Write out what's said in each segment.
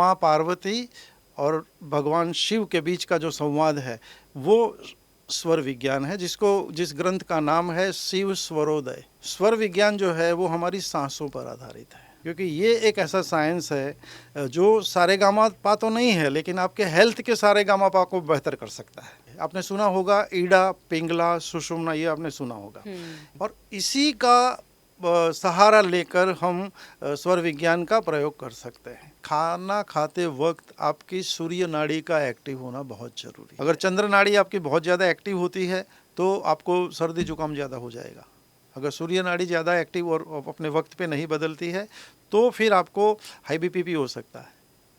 माँ पार्वती और भगवान शिव के बीच का जो संवाद है वो स्वर विज्ञान है, जिस ग्रंथ का नाम है शिव स्वरोदय। स्वर विज्ञान जो है वो हमारी सांसों पर आधारित है, क्योंकि ये एक ऐसा साइंस है जो सारेगामा पा तो नहीं है, लेकिन आपके हेल्थ के सारेगामा पा को बेहतर कर सकता है। आपने सुना होगा ईड़ा, पिंगला, सुषुम्ना, ये आपने सुना होगा। और इसी का सहारा लेकर हम स्वर विज्ञान का प्रयोग कर सकते हैं। खाना खाते वक्त आपकी सूर्य नाड़ी का एक्टिव होना बहुत जरूरी है। अगर चंद्र नाड़ी आपकी बहुत ज़्यादा एक्टिव होती है तो आपको सर्दी जुकाम ज़्यादा हो जाएगा। अगर सूर्य नाड़ी ज़्यादा एक्टिव और अपने वक्त पे नहीं बदलती है तो फिर आपको हाई बीपी भी हो सकता है,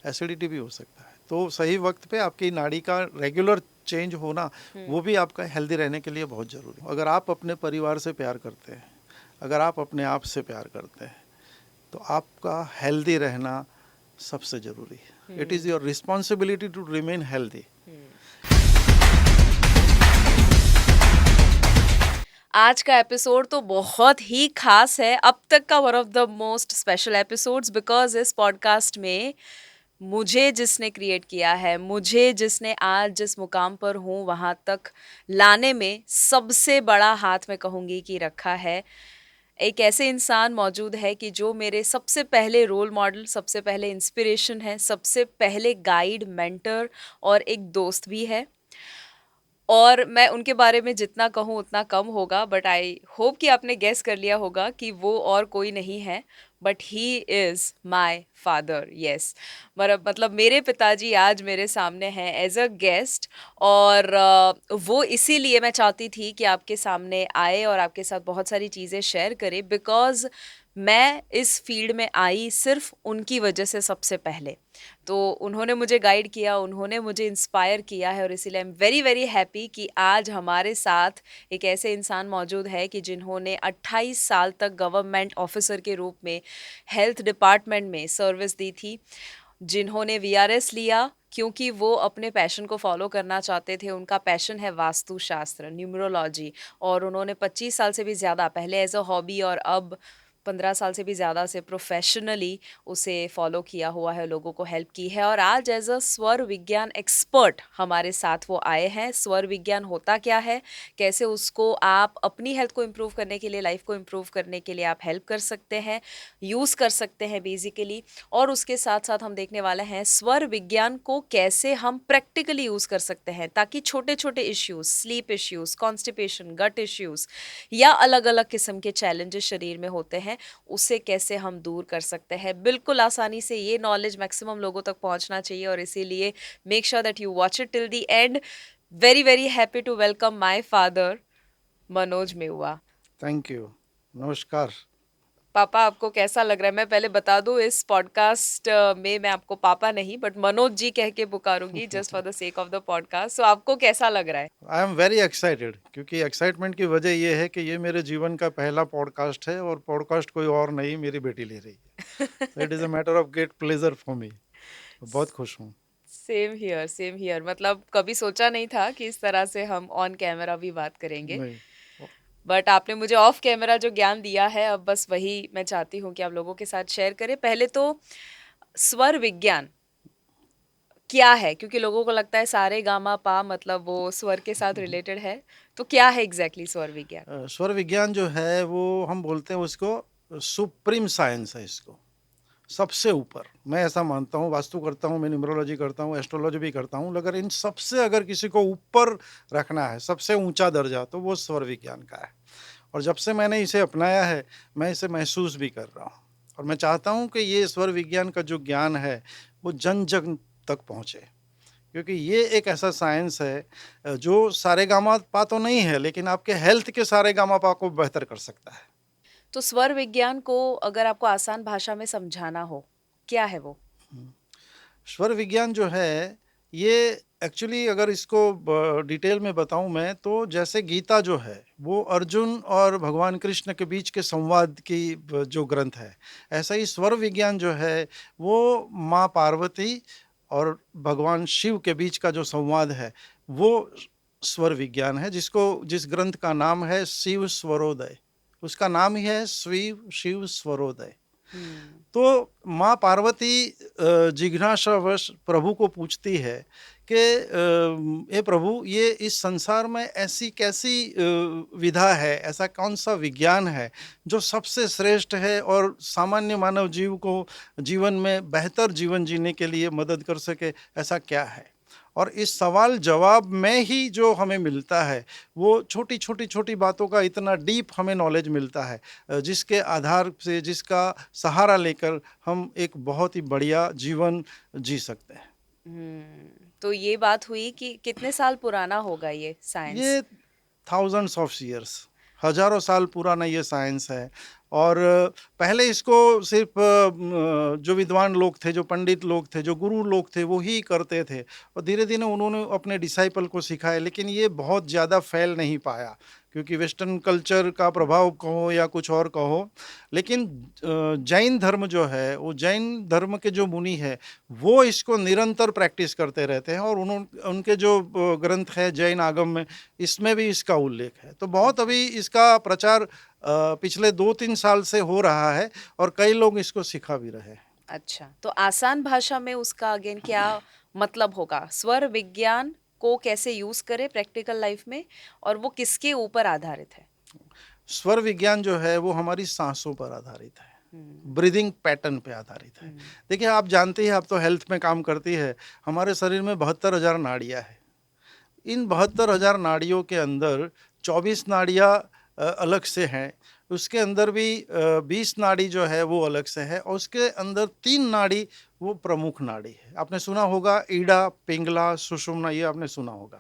एसिडिटी भी हो सकता है। तो सही वक्त पे आपकी नाड़ी का रेगुलर चेंज होना वो भी आपका हेल्दी रहने के लिए बहुत ज़रूरी है। अगर आप अपने परिवार से प्यार करते हैं, अगर आप अपने आप से प्यार करते हैं, तो आपका हेल्दी रहना सबसे ज़रूरी है। It is your responsibility to remain healthy. आज का एपिसोड तो बहुत ही खास है, अब तक का one of the most special episodes, because इस पॉडकास्ट में मुझे जिसने क्रिएट किया है, मुझे जिसने आज जिस मुकाम पर हूँ वहाँ तक लाने में सबसे बड़ा हाथ मैं कहूँगी कि रखा है। एक ऐसे इंसान मौजूद है कि जो मेरे सबसे पहले रोल मॉडल, सबसे पहले इंस्पिरेशन है, सबसे पहले गाइड, मेंटर और एक दोस्त भी है। और मैं उनके बारे में जितना कहूँ उतना कम होगा, बट आई होप कि आपने गेस कर लिया होगा कि वो और कोई नहीं है but he is my father. Yes, मतलब मेरे पिताजी आज मेरे सामने हैं एज अ गेस्ट। और वो इसीलिए मैं चाहती थी कि आपके सामने आए और आपके साथ बहुत सारी चीज़ें शेयर करे, बिकॉज मैं इस फील्ड में आई सिर्फ उनकी वजह से सबसे पहले। तो उन्होंने मुझे गाइड किया, उन्होंने मुझे इंस्पायर किया है, और इसीलिए आई एम वेरी वेरी हैप्पी कि आज हमारे साथ एक ऐसे इंसान मौजूद है कि जिन्होंने 28 साल तक गवर्नमेंट ऑफिसर के रूप में हेल्थ डिपार्टमेंट में सर्विस दी थी, जिन्होंने वीआरएस लिया क्योंकि वो अपने पैशन को फॉलो करना चाहते थे। उनका पैशन है वास्तुशास्त्र, न्यूमरोलॉजी, और उन्होंने 25 साल से भी ज़्यादा पहले एज अ हॉबी और अब 15 साल से भी ज़्यादा से प्रोफेशनली उसे फॉलो किया हुआ है, लोगों को हेल्प की है। और आज एज अ स्वर विज्ञान एक्सपर्ट हमारे साथ वो आए हैं। स्वर विज्ञान होता क्या है, कैसे उसको आप अपनी हेल्थ को इम्प्रूव करने के लिए, लाइफ को इम्प्रूव करने के लिए आप हेल्प कर सकते हैं, यूज़ कर सकते हैं बेसिकली। और उसके साथ साथ हम देखने वाले हैं स्वर विज्ञान को कैसे हम प्रैक्टिकली यूज़ कर सकते हैं, ताकि छोटे छोटे इश्यूज़, स्लीप इश्यूज़, कॉन्स्टिपेशन, गट इश्यूज़ या अलग अलग किस्म के चैलेंजेस शरीर में होते हैं, उसे कैसे हम दूर कर सकते हैं बिल्कुल आसानी से। ये नॉलेज मैक्सिमम लोगों तक पहुंचना चाहिए, और इसीलिए make sure that you watch it till the end. Very very happy to welcome my father, Manoj Mehua. Thank you. नमस्कार। पापा, आपको कैसा लग रहा है? मैं पहले बता दूं, इस पॉडकास्ट में मैं आपको पापा नहीं बट मनोज जी कह के पुकारूंगी, just for the sake of the podcast. So आपको कैसा लग रहा है? आई एम वेरी एक्साइटेड, क्योंकि एक्साइटमेंट की वजह ये है कि ये मेरे जीवन का पहला पॉडकास्ट है और पॉडकास्ट कोई और नहीं, मेरी बेटी ले रही है। तो it is a matter of great pleasure for me. बहुत खुश हूँ। Same here, same here. मतलब कभी सोचा नहीं था कि इस तरह से हम ऑन कैमरा भी बात करेंगे, नहीं। बट आपने मुझे ऑफ कैमरा जो ज्ञान दिया है, अब बस वही मैं चाहती हूँ कि आप लोगों के साथ शेयर करें। पहले तो स्वर विज्ञान क्या है, क्योंकि लोगों को लगता है सारे गामा पा मतलब वो स्वर के साथ रिलेटेड है। तो क्या है एग्जैक्टली स्वर विज्ञान? स्वर विज्ञान जो है वो हम बोलते हैं उसको सुप्रीम साइंस है। इसको सबसे ऊपर मैं ऐसा मानता हूँ, वास्तु करता हूँ, मैं न्यूमरोलॉजी करता हूँ, एस्ट्रोलॉजी भी करता हूँ, अगर इन सबसे अगर किसी को ऊपर रखना है, सबसे ऊंचा दर्जा, तो वो स्वर विज्ञान का है। और जब से मैंने इसे अपनाया है मैं इसे महसूस भी कर रहा हूँ, और मैं चाहता हूँ कि ये स्वर विज्ञान का जो ज्ञान है वो जन जन तक पहुँचे, क्योंकि ये एक ऐसा साइंस है जो सारेगामा पा तो नहीं है, लेकिन आपके हेल्थ के सारेगामा पा को बेहतर कर सकता है। तो स्वर विज्ञान को अगर आपको आसान भाषा में समझाना हो, क्या है वो? स्वर विज्ञान जो है ये एक्चुअली, अगर इसको डिटेल में बताऊं मैं, तो जैसे गीता जो है वो अर्जुन और भगवान कृष्ण के बीच के संवाद की जो ग्रंथ है, ऐसा ही स्वर विज्ञान जो है वो माँ पार्वती और भगवान शिव के बीच का जो संवाद है वो स्वर विज्ञान है, जिस ग्रंथ का नाम है शिव स्वरोदय। उसका नाम ही है शिव शिव स्वरोदय। हम्म। तो माँ पार्वती जिज्ञासावश प्रभु को पूछती है कि हे प्रभु, ये इस संसार में ऐसी कैसी विधा है, ऐसा कौन सा विज्ञान है जो सबसे श्रेष्ठ है और सामान्य मानव जीव को जीवन में बेहतर जीवन जीने के लिए मदद कर सके, ऐसा क्या है? और इस सवाल जवाब में ही जो हमें मिलता है, वो छोटी छोटी छोटी बातों का इतना डीप हमें नॉलेज मिलता है, जिसके आधार से, जिसका सहारा लेकर हम एक बहुत ही बढ़िया जीवन जी सकते हैं। तो ये बात हुई कि कितने साल पुराना होगा ये साइंस? ये थाउजेंड्स ऑफ ईयर्स, हजारों साल पुराना ये साइंस है। और पहले इसको सिर्फ जो विद्वान लोग थे, जो पंडित लोग थे, जो गुरु लोग थे, वो ही करते थे, और धीरे धीरे उन्होंने अपने डिसाइपल को सिखाया, लेकिन ये बहुत ज़्यादा फैल नहीं पाया, क्योंकि वेस्टर्न कल्चर का प्रभाव कहो या कुछ और कहो। लेकिन जैन धर्म जो है, वो जैन धर्म के जो मुनि है, वो इसको निरंतर प्रैक्टिस करते रहते हैं, और उनके जो ग्रंथ है जैन आगम में, इसमें भी इसका उल्लेख है। तो बहुत अच्छा। अभी इसका प्रचार पिछले 2-3 साल से हो रहा है, और कई लोग इसको सिखा भी रहे हैं। अच्छा, तो आसान भाषा में उसका अगेन क्या मतलब होगा? स्वर विज्ञान को कैसे यूज करें प्रैक्टिकल लाइफ में, और वो किसके ऊपर आधारित है? स्वर विज्ञान जो है वो हमारी सांसों पर आधारित है, हम्म। ब्रीदिंग पैटर्न पे आधारित है। हम्म। देखिए, आप जानते हैं, आप तो हेल्थ में काम करती है, हमारे शरीर में 72,000 नाड़ियाँ हैं। इन 72,000 नाड़ियों के अंदर 24 नाड़ियाँ अलग से हैं, उसके अंदर भी 20 नाड़ी जो है वो अलग से है, और उसके अंदर 3 नाड़ी वो प्रमुख नाड़ी है। आपने सुना होगा ईड़ा, पिंगला, सुषुम्ना, ये आपने सुना होगा।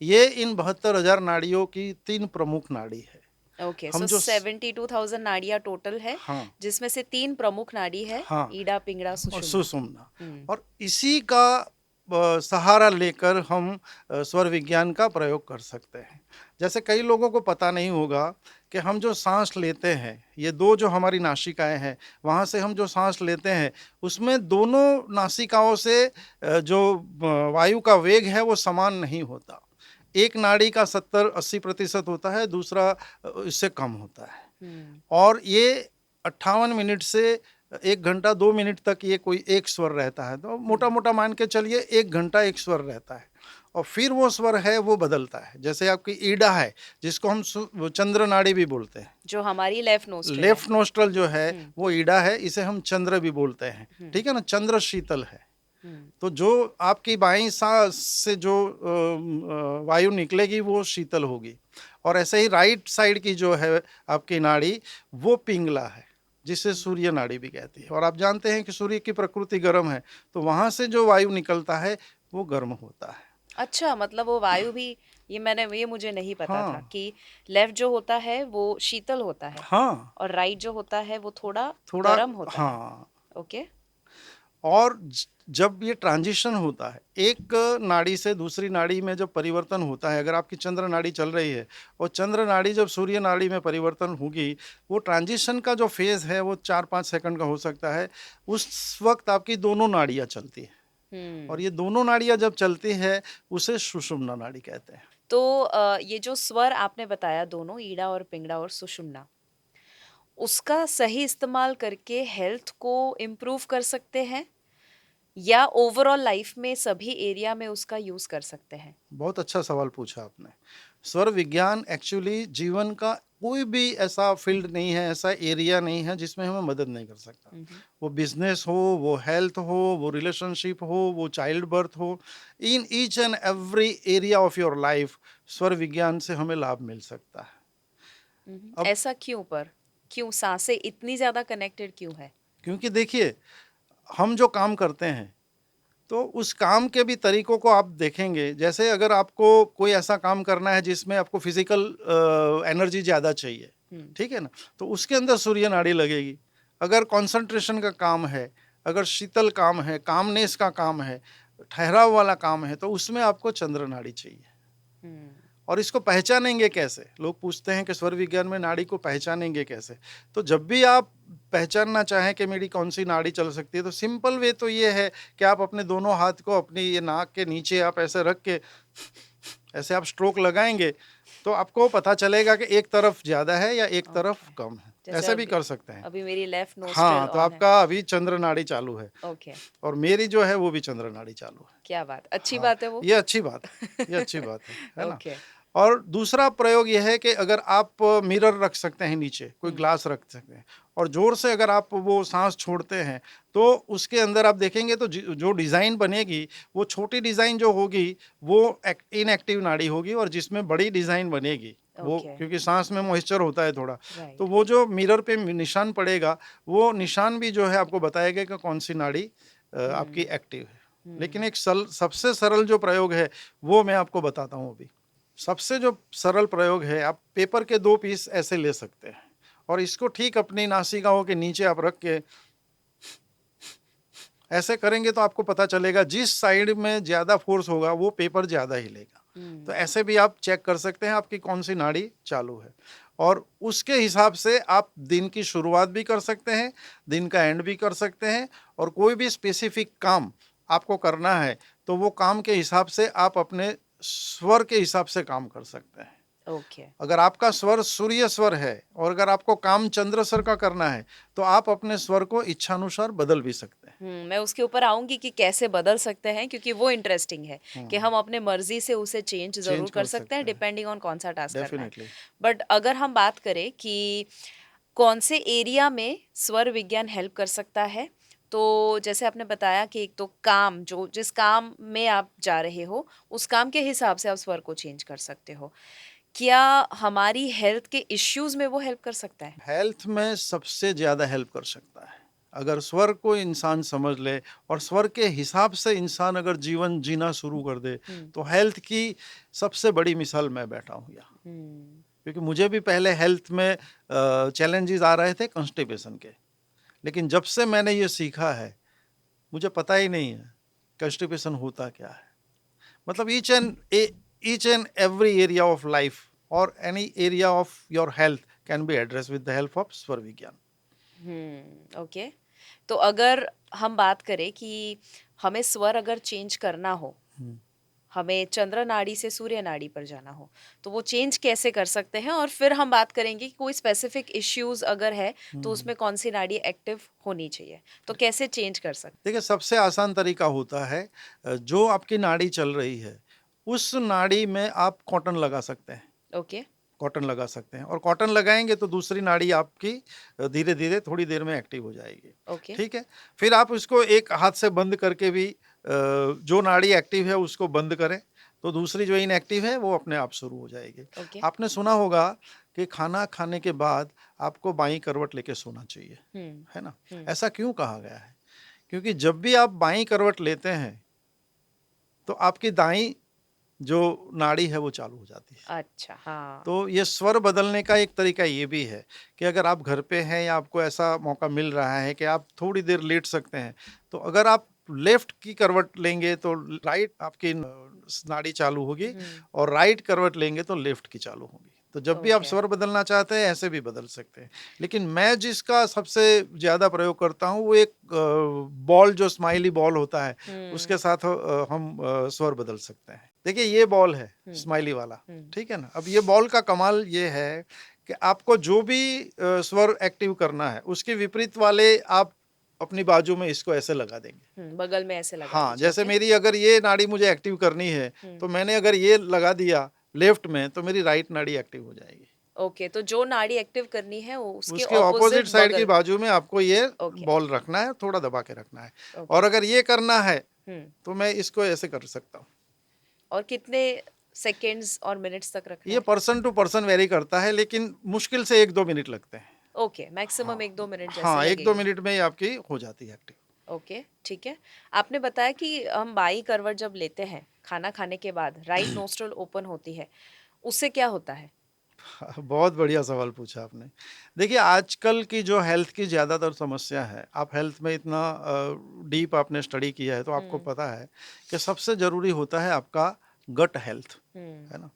ये इन 72,000 नाड़ियों की 3 प्रमुख नाड़ी है। ओके, हम सो जो 72,000 नाड़ियाँ टोटल है, हाँ, जिसमें से 3 प्रमुख नाड़ी है, हाँ, ईड़ा, पिंगला, और सुषुम्ना। सुषुम्ना, हम्म। और इसी का सहारा लेकर हम स्वर विज्ञान का प्रयोग कर सकते हैं। जैसे कई लोगों को पता नहीं होगा कि हम जो सांस लेते हैं, ये 2 जो हमारी नासिकाएं हैं, वहाँ से हम जो सांस लेते हैं, उसमें दोनों नासिकाओं से जो वायु का वेग है वो समान नहीं होता। एक नाड़ी का 70-80% होता है, दूसरा इससे कम होता है। और ये 58 मिनट से 1 घंटा 2 मिनट तक ये कोई एक स्वर रहता है, तो मोटा मोटा मान के चलिए 1 घंटा एक स्वर रहता है, और फिर वो स्वर है वो बदलता है। जैसे आपकी ईड़ा है, जिसको हम चंद्र नाड़ी भी बोलते हैं, जो हमारी लेफ्ट नोस्ट्रल है। लेफ्ट नोस्ट्रल जो है वो ईड़ा है, इसे हम चंद्र भी बोलते हैं, ठीक है ना, चंद्र शीतल है। तो जो आपकी बाईं सांस से जो वायु निकलेगी वो शीतल होगी, और ऐसे ही राइट साइड की जो है आपकी नाड़ी, वो पिंगला है, जिसे सूर्य नाड़ी भी कहती है। और आप जानते हैं कि सूर्य की प्रकृति गर्म है, तो वहां से जो वायु निकलता है वो गर्म होता है। अच्छा, मतलब वो वायु भी, ये मुझे नहीं पता था हाँ, कि लेफ्ट जो होता है वो शीतल होता है, हाँ, और राइट जो होता है वो थोड़ा थोड़ा, गर्म होता है। हाँ। ओके। और जब ये ट्रांजिशन होता है, एक नाड़ी से दूसरी नाड़ी में जब परिवर्तन होता है, अगर आपकी चंद्र नाड़ी चल रही है और चंद्र नाड़ी जब सूर्य नाड़ी में परिवर्तन होगी, वो ट्रांजिशन का जो फेज है वो 4-5 सेकंड का हो सकता है। उस वक्त आपकी दोनों नाड़ियाँ चलती हैं, और ये दोनों नाड़ियाँ जब चलती है उसे सुषुम्ना नाड़ी कहते हैं। तो ये जो स्वर आपने बताया दोनों, ईड़ा और पिंगला और सुषुम्ना, उसका सही इस्तेमाल करके हेल्थ को इम्प्रूव कर सकते हैं, या ओवरऑल लाइफ में सभी एरिया में उसका यूज कर सकते हैं? बहुत अच्छा सवाल पूछा आपने। स्वर विज्ञान एक्चुअली जीवन का कोई भी ऐसा फील्ड नहीं है, ऐसा एरिया नहीं है जिसमें हमें मदद नहीं कर सकता। वो बिजनेस हो, वो हेल्थ हो, वो रिलेशनशिप हो, वो चाइल्ड बर्थ हो, in each and every area of your life स्वर विज्ञान से हमें लाभ मिल सकता है। अब ऐसा क्यों? पर क्यों सांसें इतनी ज्यादा कनेक्टेड क्यों है? क्योंकि देखिए, हम जो काम करते हैं, तो उस काम के भी तरीकों को आप देखेंगे। जैसे अगर आपको कोई ऐसा काम करना है जिसमें आपको फिजिकल एनर्जी ज़्यादा चाहिए, ठीक है ना, तो उसके अंदर सूर्य नाड़ी लगेगी। अगर कंसंट्रेशन का काम है, अगर शीतल काम है, कामनेस का काम है, ठहराव वाला काम है, तो उसमें आपको चंद्र नाड़ी चाहिए। और इसको पहचानेंगे कैसे? लोग पूछते हैं कि स्वर विज्ञान में नाड़ी को पहचानेंगे कैसे? तो जब भी आप पहचानना चाहें कि मेरी कौन सी नाड़ी चल सकती है, तो सिंपल वे तो ये है कि आप अपने दोनों हाथ को अपनी ये नाक के नीचे आप ऐसे रख के ऐसे आप स्ट्रोक लगाएंगे, तो आपको पता चलेगा कि एक तरफ ज़्यादा है या एक तरफ कम है। जैसे ऐसे भी अभी कर सकते हैं। अभी मेरी लेफ्ट नोस्ट्रिल हाँ, तो ऑन है। आपका अभी चंद्र नाड़ी चालू है ओके, और मेरी जो है वो भी चंद्र नाड़ी चालू है। क्या बात, अच्छी हाँ, बात है वो। ये अच्छी बात है, ये अच्छी बात है ना? ओके। और दूसरा प्रयोग ये है कि अगर आप मिरर रख सकते हैं नीचे, कोई हुँ, ग्लास रख सकते हैं और ज़ोर से अगर आप वो साँस छोड़ते हैं, तो उसके अंदर आप देखेंगे तो जो डिज़ाइन बनेगी, वो छोटी डिज़ाइन जो होगी, वो इनएक्टिव नाड़ी होगी और जिसमें बड़ी डिज़ाइन बनेगी, वो ओके, क्योंकि साँस में मॉइस्चर होता है थोड़ा, तो राइट। वो जो मिरर पे निशान पड़ेगा, वो निशान भी जो है आपको बताएगा कि कौन-सी नाड़ी आपकी हुँ, एक्टिव है। लेकिन हुँ, एक सबसे सरल जो प्रयोग है, वो मैं आपको बताता हूँ अभी। सबसे जो सरल प्रयोग है, आप पेपर के 2 पीस ऐसे ले सकते हैं और इसको ठीक अपनी नासिकाओं के नीचे आप रख के ऐसे करेंगे तो आपको पता चलेगा जिस साइड में ज़्यादा फ़ोर्स होगा वो पेपर ज़्यादा हिलेगा। तो हुँ, ऐसे भी आप चेक कर सकते हैं आपकी कौन-सी नाड़ी चालू है और उसके हिसाब से आप दिन की शुरुआत भी कर सकते हैं, दिन का एंड भी कर सकते हैं और कोई भी स्पेसिफ़िक काम आपको करना है, तो वो काम के हिसाब से आप अपने स्वर के हिसाब से काम कर सकते हैं। ओके। अगर आपका स्वर सूर्य स्वर है और अगर आपको काम चंद्र स्वर का करना है, तो आप अपने स्वर को इच्छानुसार बदल भी सकते हैं। मैं उसके ऊपर आऊँगी कि कैसे बदल सकते हैं, क्योंकि वो इंटरेस्टिंग है कि हुँ, हम अपने मर्ज़ी से उसे चेंज ज़रूर चेंज कर कर सकते हैं सकते हैं, डिपेंडिंग ऑन कौन-सा टास्क करना है। डेफ़िनिटली। बट अगर हम बात करें कि कौन से एरिया में स्वर विज्ञान हेल्प कर सकता है, तो जैसे आपने बताया कि एक तो काम, जो जिस काम में आप जा रहे हो, उस काम के हिसाब से आप स्वर को चेंज कर सकते हो। क्या हमारी हेल्थ के इश्यूज़ में वो हेल्प कर सकता है? हेल्थ में सबसे ज़्यादा हेल्प कर सकता है। अगर स्वर को इंसान समझ ले और स्वर के हिसाब से इंसान अगर जीवन जीना शुरू कर दे, हुँ, तो हेल्थ की सबसे बड़ी मिसाल मैं बैठा हूँ यहाँ। हुँ, क्योंकि मुझे भी पहले हेल्थ में चैलेंजेस आ रहे थे कॉन्स्टिपेशन के। लेकिन जब से मैंने ये सीखा है, मुझे पता ही नहीं है कॉन्स्टिपेशन होता क्या है। मतलब each and every area of life और any area of your health can be address with the help of स्वर विज्ञान। ओके। तो अगर हम बात करें कि हमें स्वर अगर चेंज करना हो, हम्म। हमें चंद्र नाड़ी से सूर्य नाड़ी पर जाना हो, तो वो चेंज कैसे कर सकते हैं? और फिर हम बात करेंगे कि कोई स्पेसिफिक इश्यूज़ अगर है, तो हम्म। उसमें कौन-सी नाड़ी एक्टिव होनी चाहिए? तो कैसे चेंज कर सकते देखिए सबसे आसान तरीका होता है जो आपकी नाड़ी चल रही है उस नाड़ी में आप कॉटन लगा सकते हैं। हैं? ओके, कॉटन लगा सकते हैं और कॉटन लगाएंगे तो दूसरी नाड़ी आपकी धीरे धीरे थोड़ी देर में एक्टिव हो जाएगी। ओके, ठीक है, फिर आप इसको एक हाथ से बंद करके भी जो नाड़ी एक्टिव है उसको बंद करें तो दूसरी जो इनएक्टिव है वो अपने आप शुरू हो जाएगी। ओके। आपने सुना होगा कि खाना खाने के बाद आपको बाईं करवट लेके सोना चाहिए, हुँ, है ना? हुँ। ऐसा क्यों कहा गया है? क्योंकि जब भी आप बाईं करवट लेते हैं तो आपकी दाईं जो नाड़ी है वो चालू हो जाती है। अच्छा, हाँ। तो ये स्वर बदलने का एक तरीका ये भी है कि अगर आप घर पे हैं या आपको ऐसा मौका मिल रहा है कि आप थोड़ी देर लेट सकते हैं, तो अगर आप लेफ्ट की करवट लेंगे तो राइट आपकी नाड़ी चालू होगी हुँ, और राइट करवट लेंगे तो लेफ्ट की चालू होगी। तो जब भी आप ओके। स्वर बदलना चाहते हैं ऐसे भी बदल सकते हैं। लेकिन मैं जिसका सबसे ज़्यादा प्रयोग करता हूँ वो एक बॉल जो स्माइली बॉल होता है उसके हुँ, साथ हम स्वर बदल सकते हैं। देखिए ये बॉल है हुँ, स्माइली वाला, हुँ, ठीक है ना? अब ये बॉल का कमाल ये है कि आपको जो भी स्वर एक्टिव करना है, उसके विपरीत वाले आप अपनी बाजू में इसको ऐसे लगा देंगे। बगल में ऐसे लगा हाँ, दीजिए, जैसे ओके। मेरी अगर ये नाड़ी मुझे एक्टिव करनी है, हुँ, तो मैंने अगर ये लगा दिया लेफ्ट में, तो मेरी राइट नाड़ी एक्टिव हो जाएगी। ओके, तो जो नाड़ी एक्टिव करनी है, वो उसके उसके ऑपोज़िट ऑपोज़िट साइड की बगल। बाजू में आपको ये ओके, बॉल रखना है, थोड़ा दबा के रखना है ओके। और अगर ये करना है, हुँ, तो मैं इसको ऐसे कर सकता हूँ। और कितने सेकंड्स और मिनट्स तक रखना ये है? पर्सन टू पर्सन वेरी करता है, लेकिन मुश्किल से 1-2 मिनट लगते हैं। ओके, हाँ, मैक्सिमम 1-2 मिनट जैसे हाँ, 1-2 लगेंगे। मिनट में ही आपकी हो जाती है एक्टिव। ओके, ठीक है। आपने बताया कि हम बाईं करवट जब लेते हैं, खाना खाने के बाद राइट नोस्ट्रिल ओपन होती है, उससे क्या होता है? बहुत बढ़िया सवाल पूछा आपने। देखिए, आजकल की जो हेल्थ की ज़्यादातर समस्या है, आप हेल्थ में इतना डीप आपने स्टडी किया है, तो आपको हुँ, पता है कि सबसे ज़रूरी होता है आपका गट हेल्थ, हुँ, है ना?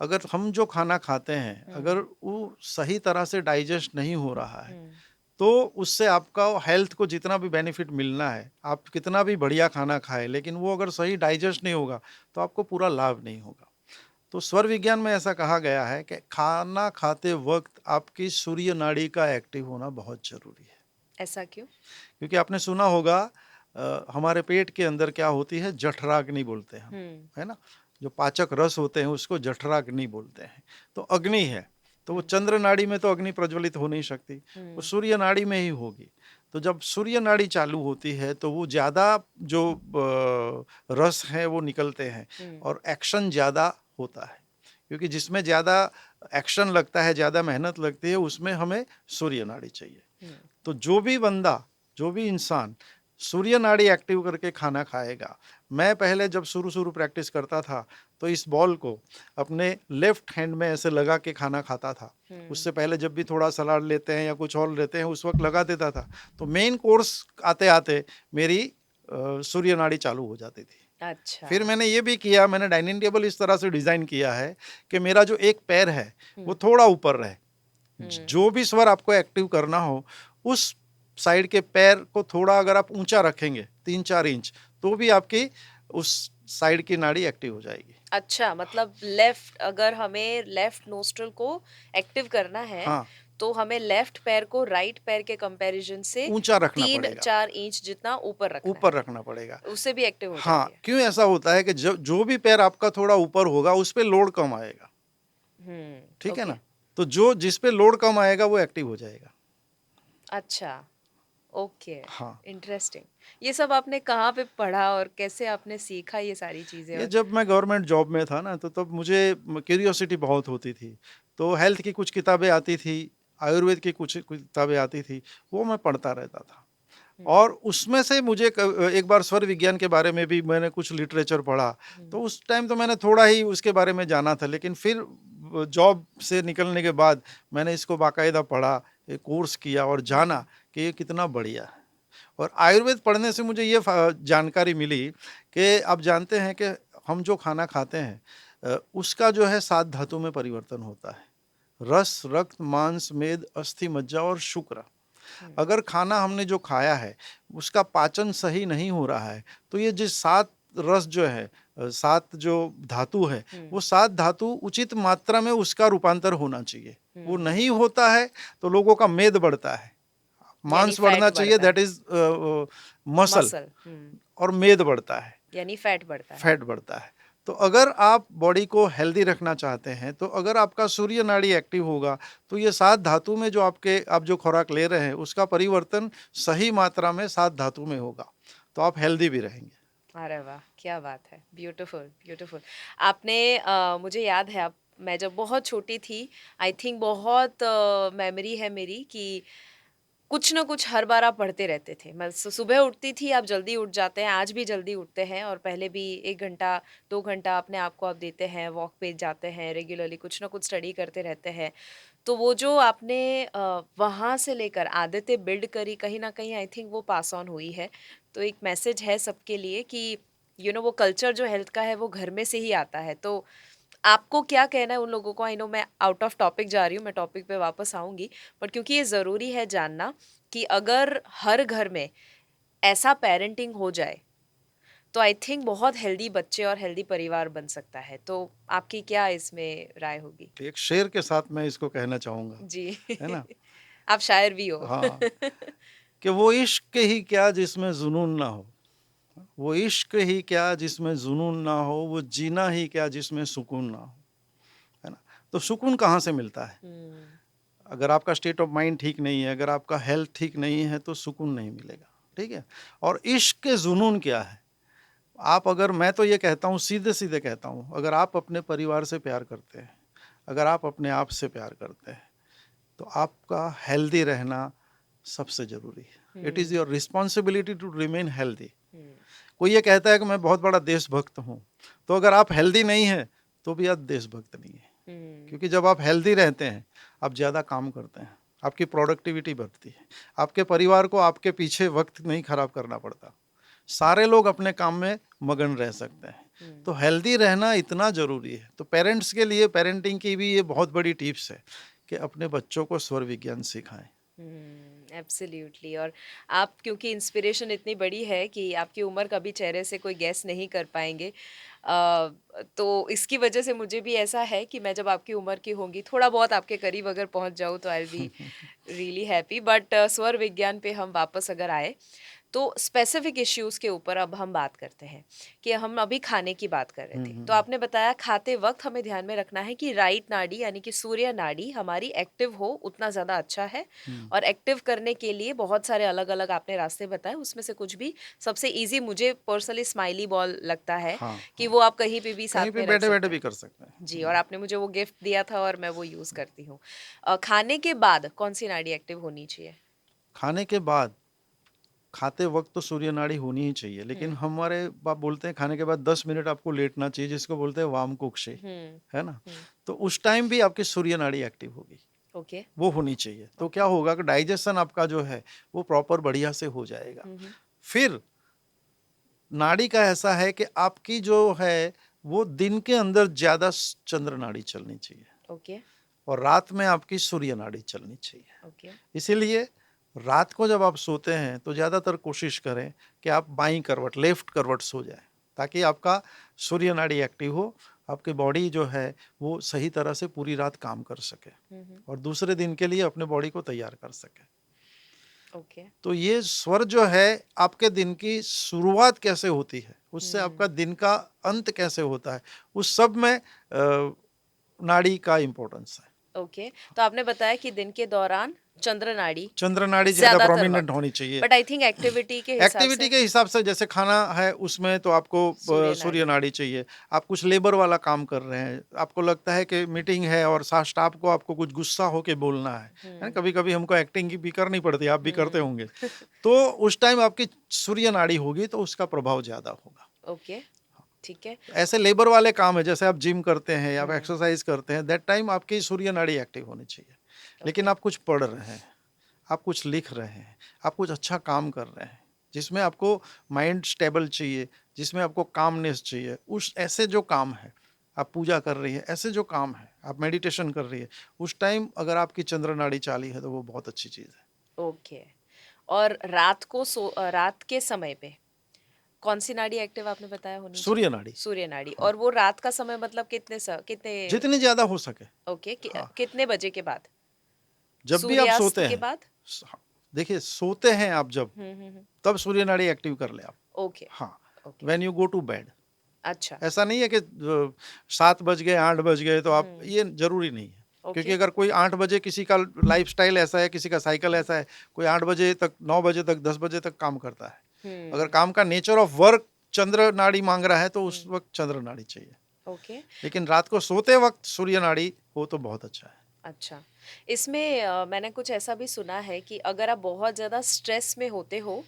अगर हम जो खाना खाते हैं, अगर हुँ, वो सही तरह से डाइजेस्ट नहीं हो रहा है, हुँ, तो उससे आपका हेल्थ को जितना भी बेनिफिट मिलना है, आप कितना भी बढ़िया खाना खाएँ, लेकिन वो अगर सही डाइजेस्ट नहीं होगा, तो आपको पूरा लाभ नहीं होगा। तो स्वर विज्ञान में ऐसा कहा गया है कि खाना खाते वक्त आपकी सूर्य नाड़ी का एक्टिव होना बहुत जरूरी है। ऐसा क्यों? क्योंकि आपने सुना होगा हमारे पेट के अंदर क्या होती है, जठराग्नि बोलते हैं हम, है ना। जो पाचक रस होते हैं उसको जठराग्नि बोलते हैं। तो अग्नि है, तो वो चंद्र नाड़ी में तो अग्नि प्रज्वलित हो नहीं सकती, वो सूर्य नाड़ी में ही होगी। तो जब सूर्य नाड़ी चालू होती है तो वो ज़्यादा जो रस है वो निकलते हैं और एक्शन ज़्यादा होता है। क्योंकि जिसमें ज़्यादा एक्शन लगता है, ज़्यादा मेहनत लगती है, उसमें हमें सूर्य नाड़ी चाहिए। तो जो भी बंदा, जो भी इंसान सूर्य नाड़ी एक्टिव करके खाना खाएगा, मैं पहले जब शुरू प्रैक्टिस करता था तो इस बॉल को अपने लेफ्ट हैंड में ऐसे लगा के खाना खाता था। उससे पहले जब भी थोड़ा सलाद लेते हैं या कुछ और लेते हैं उस वक्त लगा देता था। तो मेन कोर्स आते आते मेरी सूर्य नाड़ी चालू हो जाती थी। अच्छा। फिर मैंने ये भी किया, मैंने डाइनिंग टेबल इस तरह से डिजाइन किया है कि मेरा जो एक पैर है वो थोड़ा ऊपर रहे। जो भी स्वर आपको एक्टिव करना हो उस साइड के पैर को थोड़ा अगर आप ऊंचा रखेंगे 3-4 इंच, तो भी आपकी उस साइड की नाड़ी एक्टिव हो जाएगी। अच्छा, मतलब लेफ्ट, अगर हमें लेफ्ट नोस्ट्रल को एक्टिव करना है हाँ, तो हमें लेफ्ट पैर को राइट पैर के कंपैरिजन से ऊंचा रखना तीन पड़ेगा, चार इंच जितना ऊपर रखना ऊपर है, रखना पड़ेगा। उससे भी एक्टिव हो हाँ, जाती है। क्यों ऐसा होता है कि जो भी पैर आपका थोड़ा ऊपर होगा उस पे लोड कम आएगा, ठीक है ओके। ना। तो जो जिस पे लोड कम आएगा वो एक्टिव हो जाएगा। अच्छा, ओके, हाँ, इंटरेस्टिंग। ये सब आपने कहाँ पे पढ़ा और कैसे आपने सीखा ये सारी चीजें? ये और जब मैं गवर्नमेंट जॉब में था ना तो तब मुझे क्यूरियोसिटी बहुत होती थी। तो हेल्थ की कुछ किताबें आती थी, आयुर्वेद की कुछ किताबें आती थी, वो मैं पढ़ता रहता था। और उसमें से मुझे एक बार स्वर विज्ञान के बारे में भी मैंने कुछ लिटरेचर पढ़ा। तो उस टाइम तो मैंने थोड़ा ही उसके बारे में जाना था, लेकिन फिर जॉब से निकलने के बाद मैंने इसको बाकायदा पढ़ा, एक कोर्स किया और जाना कि ये कितना बढ़िया है। और आयुर्वेद पढ़ने से मुझे ये जानकारी मिली कि आप जानते हैं कि हम जो खाना खाते हैं उसका जो है 7 धातु में परिवर्तन होता है। रस, रक्त, मांस, मेद, अस्थि, मज्जा और शुक्र। अगर खाना हमने जो खाया है उसका पाचन सही नहीं हो रहा है तो ये जो 7 रस जो है, 7 जो धातु है, वो 7 धातु उचित मात्रा में उसका रूपांतर होना चाहिए। वो नहीं होता है तो लोगों का मेद बढ़ता है, यानी मांस बढ़ना फैट चाहिए, बढ़ता है। That is muscle, muscle. और मेद बढ़ता है, यानी फैट बढ़ता है। फैट बढ़ता है। तो अगर आप बॉडी को हेल्दी रखना चाहते हैं तो अगर आपका सूर्य नाड़ी एक्टिव होगा तो ये 7 धातु में जो आप जो खुराक ले रहे हैं उसका परिवर्तन सही मात्रा में 7 धातु में होगा, तो आप हेल्दी भी रहेंगे। अरे वाह, क्या बात है, ब्यूटीफुल ब्यूटीफुल। आपने मुझे याद है, आप, मैं जब बहुत छोटी थी, आई थिंक बहुत मेमोरी है मेरी कि कुछ ना कुछ हर बार आप पढ़ते रहते थे। मैं सुबह उठती थी, आप जल्दी उठ जाते हैं, आज भी जल्दी उठते हैं और पहले भी 1 घंटा 2 घंटा अपने आप को आप देते हैं, वॉक पे जाते हैं, रेगुलरली कुछ ना कुछ स्टडी करते रहते हैं। तो वो जो आपने वहाँ से लेकर आदतें बिल्ड करी, कहीं न कहीं आई थिंक वो पास ऑन हुई है। तो एक मैसेज है सबके लिए कि वो कल्चर जो हेल्थ का है वो घर में से ही आता है। तो आपको क्या कहना है उन लोगों को? आई नो मैं आउट ऑफ टॉपिक जा रही हूँ, मैं टॉपिक पे वापस आऊँगी, बट क्योंकि ये ज़रूरी है जानना कि अगर हर घर में ऐसा पेरेंटिंग हो जाए, तो आई थिंक बहुत हेल्दी बच्चे और हेल्दी परिवार बन सकता है। तो आपकी क्या इसमें राय होगी? एक शेर के साथ मैं इसको कहना चाहूँगा, जी। है ना? आप शायर भी हो। हाँ, कि वो इश्क ही क्या जिसमें जुनून ना हो, वो इश्क ही क्या जिसमें जुनून ना हो, वो जीना ही क्या जिसमें सुकून ना हो, है ना? तो सुकून कहाँ से मिलता है? हुँ, अगर आपका स्टेट ऑफ माइंड ठीक नहीं है, अगर आपका हेल्थ ठीक नहीं है तो सुकून नहीं मिलेगा, ठीक है? और इश्क के जुनून क्या है? आप अगर, मैं तो ये कहता हूँ, सीधे-सीधे कहता हूँ, अगर आप अपने परिवार से प्यार करते हैं, अगर आप अपने आप से प्यार करते हैं, तो आपका हेल्दी रहना सबसे ज़रूरी है। It is hmm, your responsibility to remain healthy. Hmm, कोई ये कहता है कि मैं बहुत बड़ा देशभक्त हूँ, तो अगर आप हेल्दी नहीं हैं, तो भी आप देशभक्त नहीं हैं। हुँ, क्योंकि जब आप हेल्दी रहते हैं, आप ज़्यादा काम करते हैं, आपकी प्रोडक्टिविटी बढ़ती है, आपके परिवार को आपके पीछे वक्त नहीं खराब करना पड़ता, सारे लोग अपने काम में मगन रह सकते हैं। हुँ। तो हेल्दी रहना इतना ज़रूरी है। तो पेरेंट्स के लिए पेरेंटिंग की भी ये बहुत बड़ी टिप्स है कि अपने बच्चों को स्वर विज्ञान सिखाएं। एब्सोल्युटली। और आप, क्योंकि इंस्पिरेशन इतनी बड़ी है कि आपकी उम्र कभी चेहरे से कोई गेस नहीं कर पाएंगे, तो इसकी वजह से मुझे भी ऐसा है कि मैं जब आपकी उम्र की होंगी, थोड़ा बहुत आपके करीब अगर पहुंच जाऊँ तो आई बी रियली हैप्पी। बट स्वर विज्ञान पे हम वापस अगर आए, तो स्पेसिफिक इश्यूज के ऊपर अब हम बात करते हैं कि हम अभी खाने की बात कर रहे थे। तो हम्म। आपने बताया खाते वक्त हमें ध्यान में रखना है कि राइट नाड़ी यानी कि सूर्य नाड़ी हमारी एक्टिव हो, उतना ज़्यादा अच्छा है। हम्म। और एक्टिव करने के लिए बहुत सारे अलग अलग आपने रास्ते बताए, उसमें से कुछ भी सबसे इजी मुझे पर्सनली स्माइली बॉल लगता है हाँ कि हाँ, वो आप कहीं पे भी कहीं साथ पे में रख बैठे बैठे सकते भी हैं। कर सकते हैं। जी, और आपने मुझे वो गिफ्ट दिया था और मैं वो यूज़ करती हूँ। खाने के बाद कौन सी नाड़ी एक्टिव होनी चाहिए? खाने के बाद, खाते वक्त तो सूर्य नाड़ी होनी ही चाहिए, लेकिन हम्म। हमारे बाप बोलते हैं खाने के बाद 10 मिनट आपको लेटना चाहिए, जिसको बोलते हैं वाम कुक्षी, हम्म। है ना। हम्म। तो उस टाइम भी आपकी सूर्य नाड़ी एक्टिव होगी, ओके। वो होनी चाहिए। तो क्या ओके। होगा कि डाइजेशन आपका जो है वो प्रॉपर बढ़िया से हो जाएगा। हम्म। फिर नाड़ी का ऐसा है कि आपकी जो है वो दिन के अंदर ज्यादा चंद्र नाड़ी चलनी चाहिए, ओके। और रात में आपकी सूर्य नाड़ी चलनी चाहिए। ओके। इसीलिए रात को जब आप सोते हैं तो ज़्यादातर कोशिश करें कि आप बाईं करवट, लेफ्ट करवट सो जाएं, ताकि आपका सूर्य नाड़ी एक्टिव हो, आपकी बॉडी जो है वो सही तरह से पूरी रात काम कर सके हम्म। और दूसरे दिन के लिए अपने बॉडी को तैयार कर सके। ओके। तो ये स्वर जो है आपके दिन की शुरुआत कैसे होती है, उससे हम्म। आपका दिन का अंत कैसे होता है, उस सब में नाड़ी का इम्पोर्टेंस है। ओके। तो आपने बताया कि दिन के दौरान चंद्र नाड़ी चंद्र नाड़ी ज़्यादा ज्यादातर प्रोमिनेंट वक्त, होनी चाहिए। बट आई थिंक एक्टिविटी के हिसाब एक्टिविटी से के हिसाब से, जैसे खाना है उसमें तो आपको सूर्य सूर्य नाड़ी। नाड़ी चाहिए। आप कुछ लेबर वाला काम कर रहे हैं, आपको लगता है कि मीटिंग है और स्टाफ को आपको कुछ गुस्सा होके बोलना है ना, हम्म। कभी कभी हमको एक्टिंग की भी करनी पड़ती है, आप भी करते हम्म। होंगे। तो उस टाइम आपकी सूर्य नाड़ी होगी तो उसका प्रभाव ज्यादा होगा। ओके। ठीक है। ऐसे लेबर वाले काम है, जैसे आप जिम करते हैं या आप हम्म। एक्सरसाइज करते हैं, दैट टाइम आपकी सूर्य नाड़ी एक्टिव होनी चाहिए। लेकिन ओके। आप कुछ पढ़ रहे हैं, आप कुछ लिख रहे हैं, आप कुछ अच्छा काम कर रहे हैं, जिसमें आपको माइंड स्टेबल चाहिए, जिसमें आपको कामनेस चाहिए, उस ऐसे जो काम है, आप पूजा कर रही है, ऐसे जो काम है, आप मेडिटेशन कर रही है, उस टाइम अगर आपकी चंद्र नाड़ी चाली है तो वो बहुत अच्छी चीज़ है। ओके। और रात के समय पे कौन सी नाड़ी एक्टिव आपने बताया होनी चाहिए? सूर्य नाड़ी। सूर्य नाड़ी। हाँ, और वो रात का समय मतलब कितने? जितनी ज़्यादा हो सके। ओके। हाँ, कितने बजे के बाद? जब भी आप सूर्यास्त सोते के हैं, बाद? हाँ, देखिए सोते हैं आप जब, हम्म। तब सूर्य नाड़ी एक्टिव कर ले आप। ओके। हाँ, okay. When you go to bed. अच्छा। ऐसा नहीं है कि 7 बज गए, 8 बज गए तो आप, हम्म। ये जरूरी नहीं है। क्योंकि ओके। अगर कोई 8 बजे, किसी का लाइफस्टाइल ऐसा है, किसी का साइकिल ऐसा है, कोई 8 बजे तक, 9 बजे तक, 10 बजे तक काम करता है। अगर हम्म। काम का नेचर ऑफ वर्क चंद्र नाड़ी मांग रहा है तो उस हम्म। वक्त चंद्र नाड़ी चाहिए। ओके। लेकिन रात को सोते वक्त सूर्य नाड़ी हो तो बहुत अच्छा है। अच्छा। इसमें मैंने कुछ ऐसा भी सुना है कि अगर आप बहुत ज़्यादा स्ट्रेस में होते हो,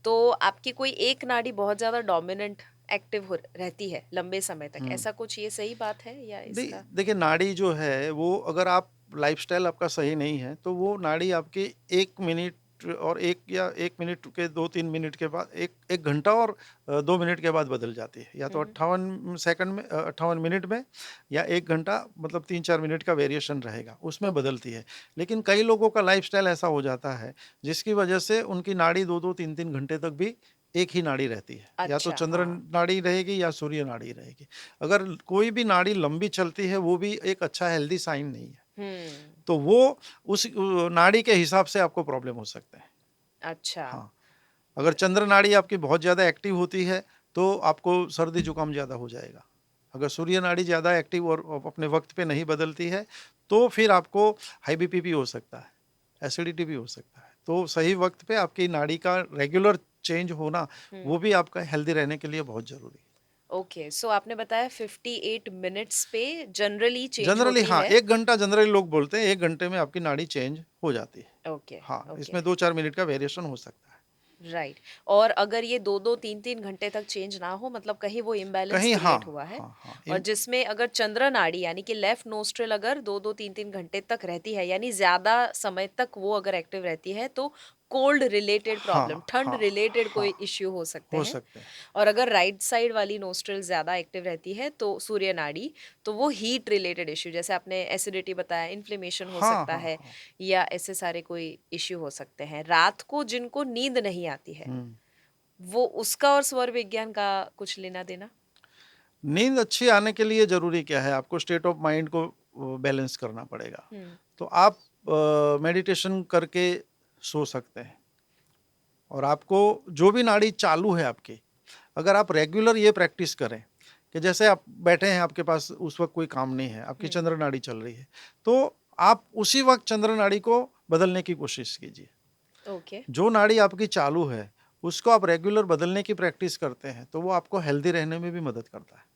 तो आपकी कोई एक नाड़ी बहुत ज़्यादा डोमिनेंट एक्टिव हो रहती है लंबे समय तक। हम्म। ऐसा कुछ, ये सही बात है या इसका? देखिए नाड़ी जो है वो, अगर आप लाइफस्टाइल आपका सही नहीं है तो वो नाड़ी आपकी 1 मिनट और 1 या 1 मिनट के 2-3 मिनट के बाद, एक एक घंटा और 2 मिनट के बाद बदल जाती है, या तो हुँ, हुँ। 58 सेकंड में, 58 मिनट में, या 1 घंटा, मतलब 3-4 मिनट का वेरिएशन रहेगा, उसमें ओके। बदलती है। लेकिन कई लोगों का लाइफस्टाइल ऐसा हो जाता है जिसकी वजह से उनकी नाड़ी 2-2 3-3 घंटे तक भी एक ही नाड़ी रहती है, या तो अच्छा, चंद्र हाँ। नाड़ी रहेगी या सूर्य नाड़ी रहेगी। अगर कोई भी नाड़ी लंबी चलती है वो भी एक अच्छा हेल्दी साइन नहीं है। हुँ। तो वो उस नाड़ी के हिसाब से आपको प्रॉब्लम हो सकते हैं। अच्छा। हाँ, अगर चंद्र नाड़ी आपकी बहुत ज़्यादा एक्टिव होती है तो आपको सर्दी जुकाम ज़्यादा हो जाएगा। अगर सूर्य नाड़ी ज़्यादा एक्टिव और अपने वक्त पे नहीं बदलती है तो फिर आपको हाई बीपी भी हो सकता है, एसिडिटी भी हो सकता है। तो सही वक्त पे आपकी नाड़ी का रेगुलर चेंज होना, वो हुँ। भी आपका हेल्दी रहने के लिए बहुत ज़रूरी है। ओके, सो आपने बताया 58 मिनट्स पे जनरली चेंज जनरली होती हाँ, है। 1 घंटा जनरली लोग बोलते हैं, 1 घंटे में आपकी नाड़ी चेंज हो जाती है। ओके। हाँ, ओके। इसमें 2-4 मिनट का वेरिएशन हो सकता है। राइट। और अगर ये 2-2 3-3 घंटे तक चेंज ना हो, मतलब कहीं वो इम्बैलेंस कहीं हाँ, क्रिएट हुआ है। हाँ, हाँ, और जिसमें अगर चंद्र नाड़ी यानी कि लेफ्ट नोस्ट्रल अगर 2-2 3-3 घंटे तक रहती है, यानी ज़्यादा समय तक वो अगर एक्टिव रहती है, तो कोल्ड रिलेटेड प्रॉब्लम, हाँ, ठंड हाँ, रिलेटेड कोई हाँ, इश्यू हो सकते हो हैं। सकते हैं। और अगर राइट साइड वाली नोस्ट्रल ज़्यादा एक्टिव रहती है तो सूर्य नाड़ी, तो वो हीट रिलेटेड इश्यू, जैसे आपने एसिडिटी बताया, इन्फ्लेमेशन हो हाँ, सकता हाँ, है, हाँ। या ऐसे सारे कोई इश्यू हो सकते हैं। रात को जिनको नींद नहीं आती है, हुँ। वो उसका और स्वर विज्ञान का कुछ लेना देना? नींद अच्छी आने के लिए ज़रूरी क्या है? आपको स्टेट ऑफ माइंड को बैलेंस करना पड़ेगा। हुँ, तो आप मेडिटेशन करके सो सकते हैं और आपको जो भी नाड़ी चालू है आपकी, अगर आप रेगुलर ये प्रैक्टिस करें कि जैसे आप बैठे हैं, आपके पास उस वक़्त कोई काम नहीं है, आपकी हुँ, चंद्र नाड़ी चल रही है, तो आप उसी वक़्त चंद्र नाड़ी को बदलने की कोशिश कीजिए। ओके। जो नाड़ी आपकी चालू है, उसको आप रेगुलर बदलने की प्रैक्टिस करते हैं, तो वो आपको हेल्दी रहने में भी मदद करता है।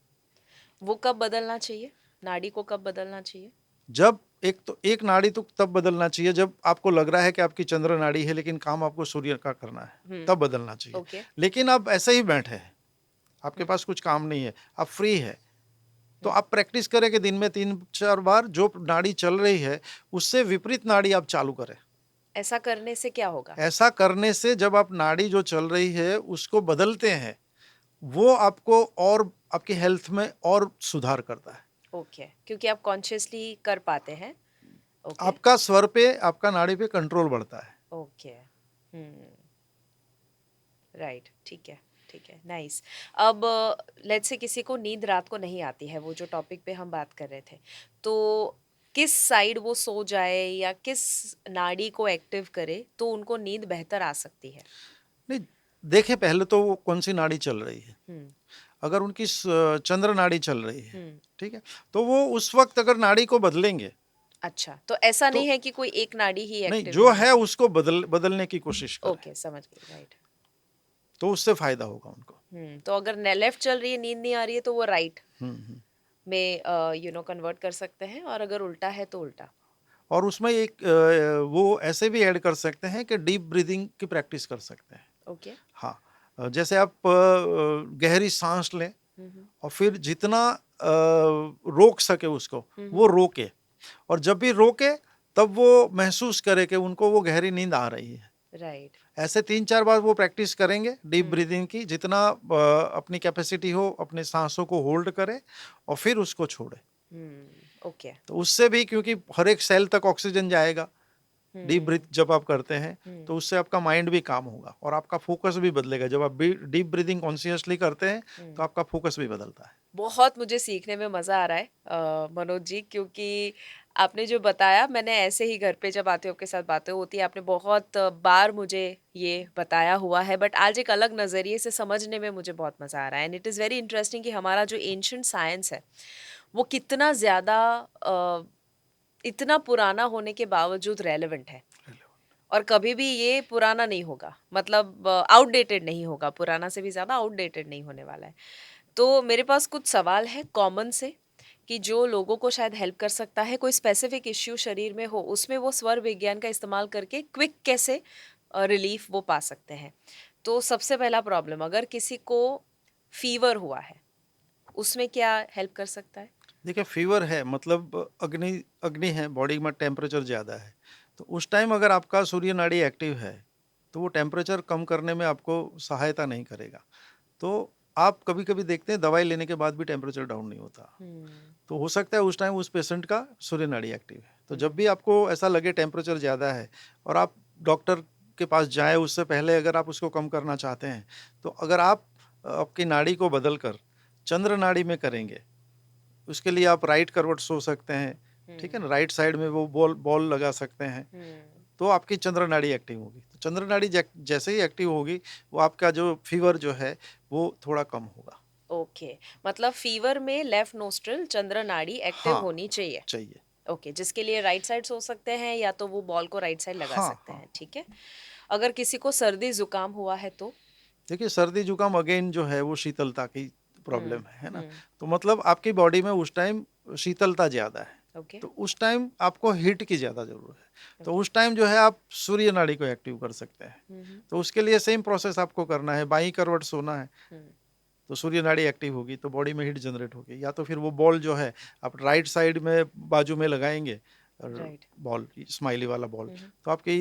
वो कब बदलना चाहिए? नाड़ी को कब बदलना चाहिए? जब एक नाड़ी तो तब बदलना चाहिए जब आपको लग रहा है कि आपकी चंद्र नाड़ी है लेकिन काम आपको सूर्य का करना है, हुँ, तब बदलना चाहिए। ओके। लेकिन आप ऐसे ही बैठे हैं, आपके हुँ, पास कुछ काम नहीं है, आप फ्री है, तो हुँ। आप प्रैक्टिस करें कि दिन में 3-4 बार जो नाड़ी चल रही है, उससे विपरीत नाड़ी आप चालू करें। ऐसा करने से क्या होगा? ऐसा करने से जब आप नाड़ी जो चल रही है, उसको बदलते हैं, वो आपको और आपकी हेल्थ में और सुधार करता है। ओके, क्योंकि आप कॉन्शियसली कर पाते हैं। ओके, आपका स्वर पे, आपका नाड़ी पे कंट्रोल बढ़ता है। ओके। हुँ, राइट, ठीक है, नाइस। अब लेट्स से किसी को नींद रात को नहीं आती है, वो जो टॉपिक पे हम बात कर रहे थे, तो किस साइड वो सो जाए या किस नाड़ी को एक्टिव करे तो उनको नींद बेहतर आ सकती है? नहीं, देखें पहले तो वो कौन-सी नाड़ी चल रही है। हुँ, अगर उनकी चंद्र नाड़ी चल रही है, हुँ। ठीक है? तो वो उस वक़्त अगर नाड़ी को बदलेंगे, अच्छा, तो ऐसा तो नहीं है कि कोई एक नाड़ी ही नहीं, एक्टिव जो है? है उसको बदलने की कोशिश करें, ओके, समझ गई, राइट। तो उससे फ़ायदा होगा उनको। तो अगर ने लेफ्ट चल रही है, नींद नहीं आ रही है, तो वो राइट हुँ, हुँ। में कन्वर्ट कर सकते हैं, और अगर उल्टा है तो उल्टा। और उसमें एक वो ऐसे भी ऐड कर सकते हैं कि डीप ब्रीथिंग की प्रैक्टिस कर सकते हैं। ओके। हाँ, जैसे आप गहरी साँस लें हुँ, हुँ। और फिर जितना रोक सके उसको, हुँ, हुँ। वो रोके और जब भी रोके, तब वो महसूस करे कि उनको वो गहरी नींद आ रही है। राइट। ऐसे 3-4 बार वो प्रैक्टिस करेंगे डीप हुँ, ब्रीथिंग की, जितना अपनी कैपेसिटी हो अपनी साँसों को होल्ड करें और फिर उसको छोड़ें। ओके। तो उससे भी क्योंकि हर एक सेल तक ऑक्सीजन जाएगा, डीप ब्रीथ हुँ, जब आप करते हैं, हुँ, तो उससे आपका माइंड भी काम होगा और आपका फ़ोकस भी बदलेगा। जब आप बी डीप ब्रीथिंग कॉन्शियसली करते हैं, तो हुँ। आपका फ़ोकस भी बदलता है। बहुत मुझे सीखने में मज़ा आ रहा है मनोज जी, क्योंकि आपने जो बताया, मैंने ऐसे ही घर पे जब आती हूँ आपके साथ बातें होती हैं, आपने बहुत बार मुझे ये बताया हुआ है, बट आज एक अलग नज़रिए से समझने में मुझे बहुत मज़ा आ रहा है। And it is very interesting कि हमारा जो एंशिएंट साइंस है, वो कितना ज़्यादा अ, इतना पुराना होने के बावजूद रेलेवेंट है, और कभी भी ये पुराना नहीं होगा, मतलब आउटडेटेड नहीं होगा, पुराना से भी ज़्यादा आउटडेटेड नहीं होने वाला है। तो मेरे पास कुछ सवाल है कॉमन से, कि जो लोगों को शायद हेल्प कर सकता है, कोई स्पेसिफिक इश्यू शरीर में हो, उसमें वो स्वर विज्ञान का इस्तेमाल करके क्विक कैसे रिलीफ वो पा सकते हैं। तो सबसे पहला प्रॉब्लम, अगर किसी को फीवर हुआ है, उसमें क्या हेल्प कर सकता है? देखिए फ़ीवर है मतलब अग्नि अग्नि है, बॉडी में टेम्परेचर ज़्यादा है। तो उस टाइम अगर आपका सूर्य नाड़ी एक्टिव है, तो वो टेम्परेचर कम करने में आपको सहायता नहीं करेगा। तो आप कभी-कभी देखते हैं दवाई लेने के बाद भी टेम्परेचर डाउन नहीं होता। हुँ, तो हो सकता है उस टाइम उस पेशेंट का सूर्य नाड़ी एक्टिव है। तो जब हुँ, भी आपको ऐसा लगे टेम्परेचर ज़्यादा है और आप डॉक्टर के पास जाएँ उससे पहले अगर आप उसको कम करना चाहते हैं, तो अगर आप आपकी नाड़ी को बदलकर चंद्र नाड़ी में करेंगे, उसके लिए आप राइट करवट सो सकते हैं, ठीक है ना? हुँ, राइट साइड में वो बॉल बॉल लगा सकते हैं, हुँ। तो आपकी चंद्र नाड़ी एक्टिव होगी। तो चंद्र नाड़ी जैसे ही एक्टिव होगी, वो आपका जो फ़ीवर जो है, वो थोड़ा कम होगा। ओके, मतलब फीवर में लेफ्ट नोस्ट्रिल चंद्र नाड़ी एक्टिव हाँ, होनी चाहिए। चाहिए। ओके, जिसके लिए राइट साइड सो सकते हैं, या तो वो बॉल को राइट साइड लगा हाँ, सकते हाँ। हैं, ठीक है। अगर किसी को सर्दी जुकाम हुआ है तो? देखिए सर्दी-जुकाम अगेन जो है वो शीतलता की प्रॉब्लम हुँ, है ना? हुँ, तो मतलब आपकी बॉडी में उस टाइम शीतलता ज़्यादा है, ओके, तो उस टाइम आपको हीट की ज़्यादा ज़रूरत है। तो ओके। उस टाइम जो है आप सूर्य नाड़ी को एक्टिव कर सकते हैं। हुँ, हुँ, तो उसके लिए सेम प्रोसेस आपको करना है, बाईं करवट सोना है, हुँ, तो सूर्य नाड़ी एक्टिव होगी तो बॉडी में हीट जनरेट होगी या तो फिर वो बॉल जो है आप राइट साइड में बाजू में लगाएँगे राइट। बॉल, स्माइली वाला बॉल, तो आपके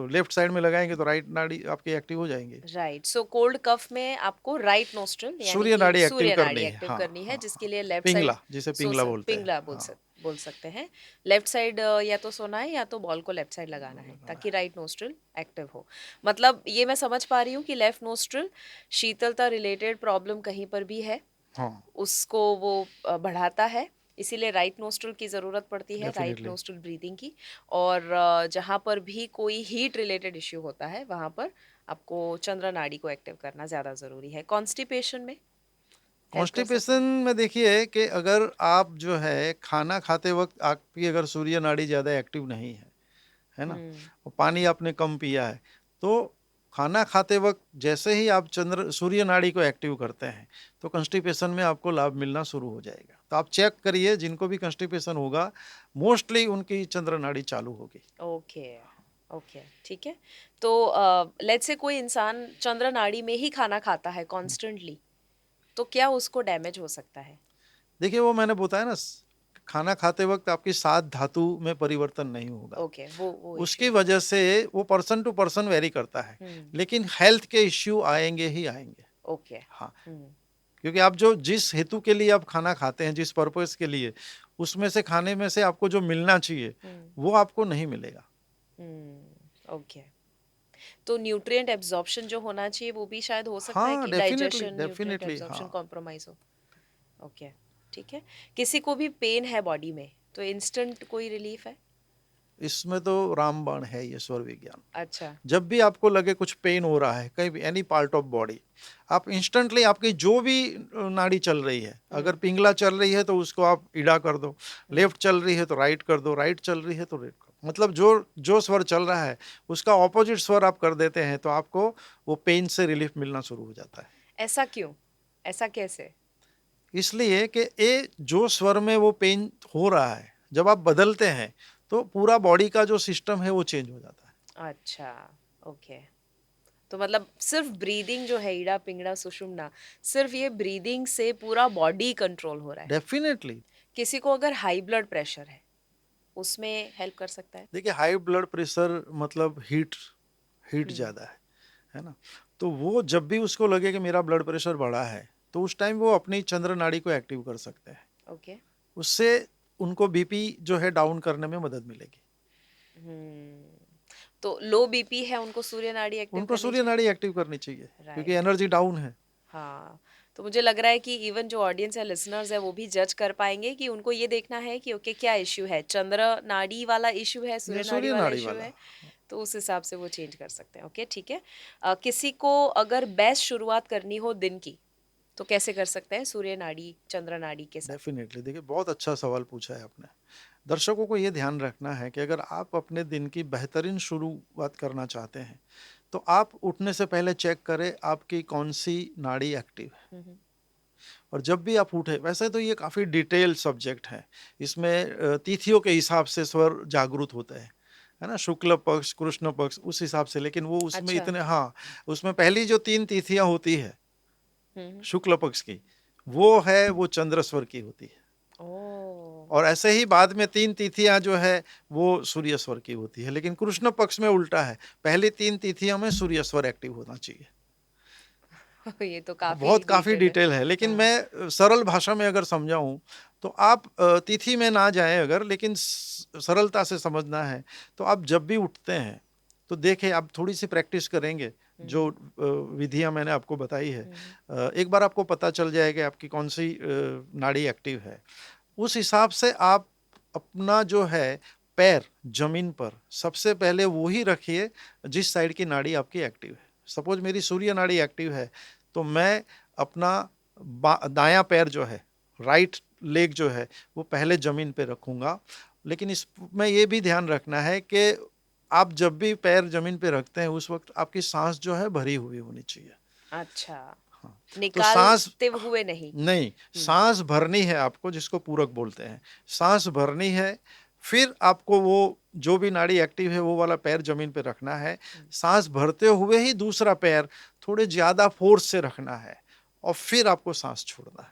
लेफ्ट साइड में लगाएंगे तो राइट नाड़ी आपके एक्टिव हो जाएंगे। राइट, सो कोल्ड कफ में आपको राइट नोस्ट्रल यानी सूर्य कि नाड़ी एक्टिव सूर्य नाड़ी करनी है, एक्टिव हाँ करनी है, हाँ जिसके हाँ। लिए लेफ्ट साइड पिंगला, जिसे पिंगला बोलते हैं, पिंगला हाँ। बोल सकते हैं। लेफ्ट साइड या तो सोना है या तो बॉल को लेफ्ट साइड लगाना है ताकि राइट नोस्ट्रल एक्टिव हो। मतलब ये मैं समझ पा रही हूँ कि लेफ्ट नोस्ट्रल शीतलता रिलेटेड प्रॉब्लम कहीं पर भी है, हाँ, उसको वो बढ़ाता है, इसीलिए राइट नोस्ट्रल की ज़रूरत पड़ती है, राइट डेफिनेटली। नोस्ट्रल ब्रीदिंग की। और जहाँ पर भी कोई हीट रिलेटेड इश्यू होता है वहाँ पर आपको चंद्र नाड़ी को एक्टिव करना ज़्यादा ज़रूरी है। कॉन्स्टिपेशन में हेल्प कर सकता कॉन्स्टिपेशन है। में देखिए कि अगर आप जो है खाना खाते वक्त आपकी अगर सूर्य नाड़ी ज़्यादा एक्टिव नहीं है ना, हम्म। और पानी आपने कम पिया है, तो खाना खाते वक्त जैसे ही आप चंद्र सूर्य नाड़ी को एक्टिव करते हैं तो कंस्टिपेशन में आपको लाभ मिलना शुरू हो जाएगा। तो आप चेक करिए, जिनको भी कंस्टिपेशन होगा मोस्टली उनकी चंद्र नाड़ी चालू होगी। ओके, ओके, ठीक है। तो लेट्स से कोई इंसान चंद्र नाड़ी में ही खाना खाता है कॉन्स्टेंटली, तो क्या उसको डैमेज हो सकता है? देखिए, वो मैंने बताया ना, खाना खाते वक्त आपकी सात धातु में परिवर्तन नहीं होगा। ओके, वो उसकी इश्यू। वजह से वो पर्सन टू पर्सन वेरी करता है, हम्म। लेकिन हेल्थ के इश्यू आएंगे ही आएंगे। ओके। हाँ, हम्म। क्योंकि आप जो जिस हेतु के लिए आप खाना खाते हैं, जिस पर्पस के लिए, उसमें से खाने में से आपको जो मिलना चाहिए हम्म। वो आपको नहीं मिलेगा। ओके। तो न्यूट्रिएंट एब्जॉर्प्शन जो होना चाहिए वो भी शायद हो सकता है हाँ, कि definitely digestion nutrient definitely, absorption हाँ। कॉम्प्रोमाइज हो। ओके, ठीक है। किसी को भी पेन है बॉडी में तो इंस्टेंट कोई रिलीफ है? इसमें तो रामबाण है ये स्वर विज्ञान। अच्छा। जब भी आपको लगे कुछ पेन हो रहा है कहीं भी, एनी पार्ट ऑफ बॉडी, आप इंस्टेंटली आपकी जो भी नाड़ी चल रही है, अगर हम्म। पिंगला चल रही है तो उसको आप इड़ा कर दो, हम्म। लेफ्ट चल रही है तो राइट कर दो, राइट चल रही है तो राइट कर दो। मतलब जो जो स्वर चल रहा है उसका ऑपोजिट स्वर आप कर देते हैं तो आपको वो पेन से रिलीफ मिलना शुरू हो जाता है। ऐसा क्यों? ऐसा कैसे? इसलिए कि ये जो स्वर में वो पेन हो रहा है, जब आप बदलते हैं तो पूरा बॉडी का जो सिस्टम है वो चेंज हो जाता है। अच्छा, ओके। तो मतलब सिर्फ ब्रीदिंग जो है, ईड़ा पिंगड़ा सुषुम्ना, सिर्फ ये ब्रीदिंग से पूरा बॉडी कंट्रोल हो रहा है। डेफिनेटली। किसी को अगर हाई ब्लड प्रेशर है उसमें हेल्प कर सकता है? देखिए, हाई ब्लड प्रेशर मतलब हीट, हीट हम्म। ज़्यादा है ना, तो वो जब भी उसको लगे कि मेरा ब्लड प्रेशर बढ़ा है तो उस टाइम वो अपनी चंद्र नाड़ी को एक्टिव कर सकते हैं। ओके। उससे उनको बीपी जो है डाउन करने में मदद मिलेगी। हम्म। तो लो बीपी है उनको सूर्य नाड़ी एक्टिव उनको करनी सूर्य चाहिए? नाड़ी एक्टिव करनी चाहिए क्योंकि राइट। एनर्जी डाउन है। हाँ, तो मुझे लग रहा है कि इवन जो ऑडियंस या लिसनर्स है वो भी जज कर पाएंगे कि उनको ये देखना है कि ओके क्या इश्यू है, चंद्र नाड़ी वाला इश्यू है, या सूर्य नाड़ी सूर्य वाला नाड़ी इश्यू वाला। है, तो उस हिसाब से वो चेंज कर सकते हैं। ओके, ठीक है। किसी को अगर बेस्ट शुरुआत करनी हो दिन की तो कैसे कर सकते हैं सूर्य नाड़ी चंद्र नाड़ी के साथ? डेफिनेटली, देखिए बहुत अच्छा सवाल पूछा है आपने। दर्शकों को ये ध्यान रखना है कि अगर आप अपने दिन की बेहतरीन शुरुआत करना चाहते हैं तो आप उठने से पहले चेक करें आपकी कौन सी नाड़ी एक्टिव है। हम्म। और जब भी आप उठे, वैसे तो ये काफ़ी डिटेल सब्जेक्ट है, इसमें तिथियों के हिसाब से स्वर जागृत होते हैं, है ना, शुक्ल पक्ष कृष्ण पक्ष उस हिसाब से, लेकिन वो उसमें अच्छा। इतने, हाँ, उसमें पहली जो 3 तिथियां होती है हम्म। शुक्ल पक्ष की, वो है वो चंद्र स्वर की होती है। ओ। और ऐसे ही बाद में 3 तिथियां जो है वो सूर्य स्वर की होती है, लेकिन कृष्ण पक्ष में उल्टा है, पहली 3 तिथियों में सूर्य स्वर एक्टिव होना चाहिए। ये तो काफी बहुत काफ़ी डिटेल है। डिटेल है, लेकिन हाँ। मैं सरल भाषा में अगर समझाऊं तो आप तिथि में ना जाएं अगर, लेकिन सरलता से समझना है तो आप जब भी उठते हैं तो देखें, आप थोड़ी सी प्रैक्टिस करेंगे जो विधियां मैंने आपको बताई है, एक बार आपको पता चल जाएगा आपकी कौन सी नाड़ी एक्टिव है। उस हिसाब से आप अपना जो है पैर जमीन पर सबसे पहले वो ही रखिए जिस साइड की नाड़ी आपकी एक्टिव है। सपोज मेरी सूर्य नाड़ी एक्टिव है तो मैं अपना दायां पैर जो है, राइट लेग जो है, वो पहले जमीन पे रखूंगा। लेकिन इसमें ये भी ध्यान रखना है कि आप जब भी पैर जमीन पे रखते हैं उस वक्त आपकी सांस जो है भरी हुई होनी चाहिए। अच्छा, हाँ, तो सांस, निकालते हुए नहीं? नहीं, हम्म। सांस भरनी है आपको, जिसको पूरक बोलते हैं, सांस भरनी है। फिर आपको वो जो भी नाड़ी एक्टिव है वो वाला पैर जमीन पे रखना है। सांस भरते हुए ही दूसरा पैर थोड़े ज्यादा फोर्स से रखना है और फिर आपको सांस छोड़ना है।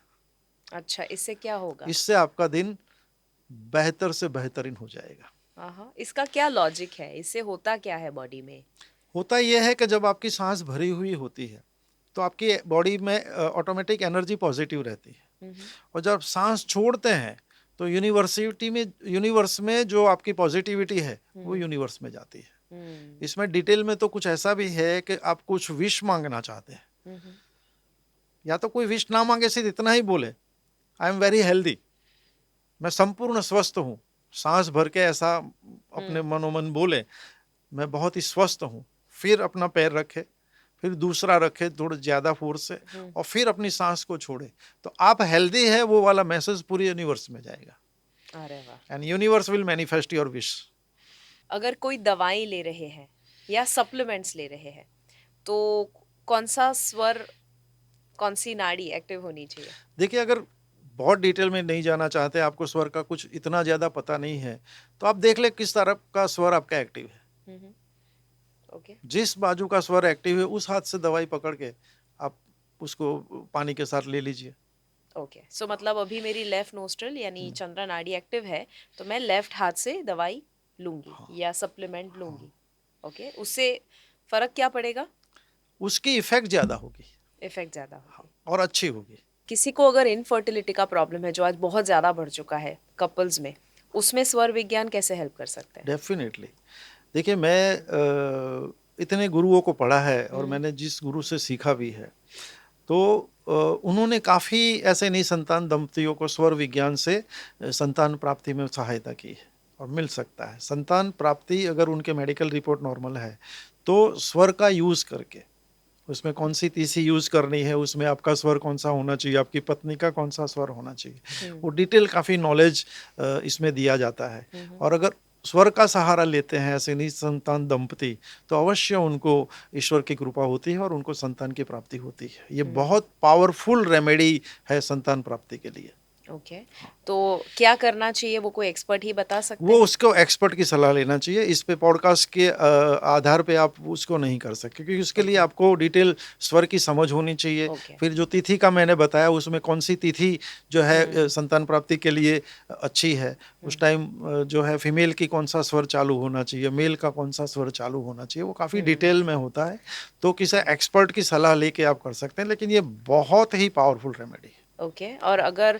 अच्छा, इससे क्या होगा? इससे आपका दिन बेहतर से बेहतरीन हो जाएगा। हाँ, इसका क्या लॉजिक है? इससे होता क्या है बॉडी में? होता यह है कि जब आपकी सांस भरी हुई होती है तो आपकी बॉडी में ऑटोमेटिक एनर्जी पॉजिटिव रहती है, हम्म, और जब सांस छोड़ते हैं तो यूनिवर्स में जो आपकी पॉजिटिविटी है वो यूनिवर्स में जाती है। इसमें डिटेल में तो कुछ ऐसा भी है कि आप कुछ विश मांगना चाहते हैं, हम्म, या तो कोई विश ना मांगे, सिर्फ इतना ही बोले आई एम वेरी हेल्दी, मैं संपूर्ण स्वस्थ हूँ, सांस भर के ऐसा अपने मनोमन बोले मैं बहुत ही स्वस्थ हूँ, फिर अपना पैर रखे, फिर दूसरा रखे थोड़ा ज्यादा फोर्स से, और फिर अपनी सांस को छोड़े, तो आप हेल्दी है वो वाला मैसेज पूरी यूनिवर्स में जाएगा, अरे वाह। And universe will manifest your wish. अगर कोई दवाई ले रहे हैं या सप्लीमेंट्स ले रहे हैं तो कौन सा स्वर, कौन सी नाड़ी एक्टिव होनी चाहिए? देखिए, अगर बहुत डिटेल में नहीं जाना चाहते, आपको स्वर का कुछ इतना ज्यादा पता नहीं है, तो आप देख ले किस तरफ का स्वर आपका एक्टिव है, ओके। जिस बाजू का स्वर एक्टिव है उस हाथ से दवाई पकड़ के आप उसको पानी के साथ ले लीजिए। ओके, सो मतलब अभी मेरी लेफ्ट नोस्ट्रल यानी चंद्रा नाड़ी एक्टिव है, तो मैं लेफ्ट हाथ से दवाई लूंगी या सप्लीमेंट लूंगी। ओके, उससे फर्क क्या पड़ेगा? उसकी इफेक्ट ज्यादा होगी इफेक्ट ज्यादा होगी। और अच्छी होगी। किसी को अगर इनफर्टिलिटी का प्रॉब्लम है जो आज बहुत ज्यादा बढ़ चुका है कपल्स में, उसमें स्वर विज्ञान कैसे हेल्प कर सकते हैं? डेफिनेटली। देखिए, मैं इतने गुरुओं को पढ़ा है और मैंने जिस गुरु से सीखा भी है, तो उन्होंने काफ़ी ऐसे निसंतान दंपतियों को स्वर विज्ञान से संतान प्राप्ति में सहायता की है, और मिल सकता है संतान प्राप्ति अगर उनके मेडिकल रिपोर्ट नॉर्मल है तो स्वर का यूज़ करके, उसमें कौन सी तीसी यूज़ करनी है, उसमें आपका स्वर कौन सा होना चाहिए, आपकी पत्नी का कौन सा स्वर होना चाहिए, वो डिटेल काफ़ी नॉलेज इसमें दिया जाता है। और अगर स्वर का सहारा लेते हैं ऐसे निसंतान दंपति, तो अवश्य उनको ईश्वर की कृपा होती है और उनको संतान की प्राप्ति होती है। ये बहुत पावरफुल रेमेडी है संतान प्राप्ति के लिए। ओके, तो क्या करना चाहिए वो कोई एक्सपर्ट ही बता सकते वो हैं? उसको एक्सपर्ट की सलाह लेना चाहिए। इस पे पॉडकास्ट के आधार पे आप उसको नहीं कर सकते, क्योंकि उसके लिए आपको डिटेल स्वर की समझ होनी चाहिए। फिर जो तिथि का मैंने बताया उसमें कौन सी तिथि जो है संतान प्राप्ति के लिए अच्छी है, उस टाइम जो है फीमेल की कौन सा स्वर चालू होना चाहिए, मेल का कौन सा स्वर चालू होना चाहिए, वो काफ़ी डिटेल में होता है। तो किसी एक्सपर्ट की सलाह लेके आप कर सकते हैं, लेकिन ये बहुत ही पावरफुल रेमेडी है। ओके, और अगर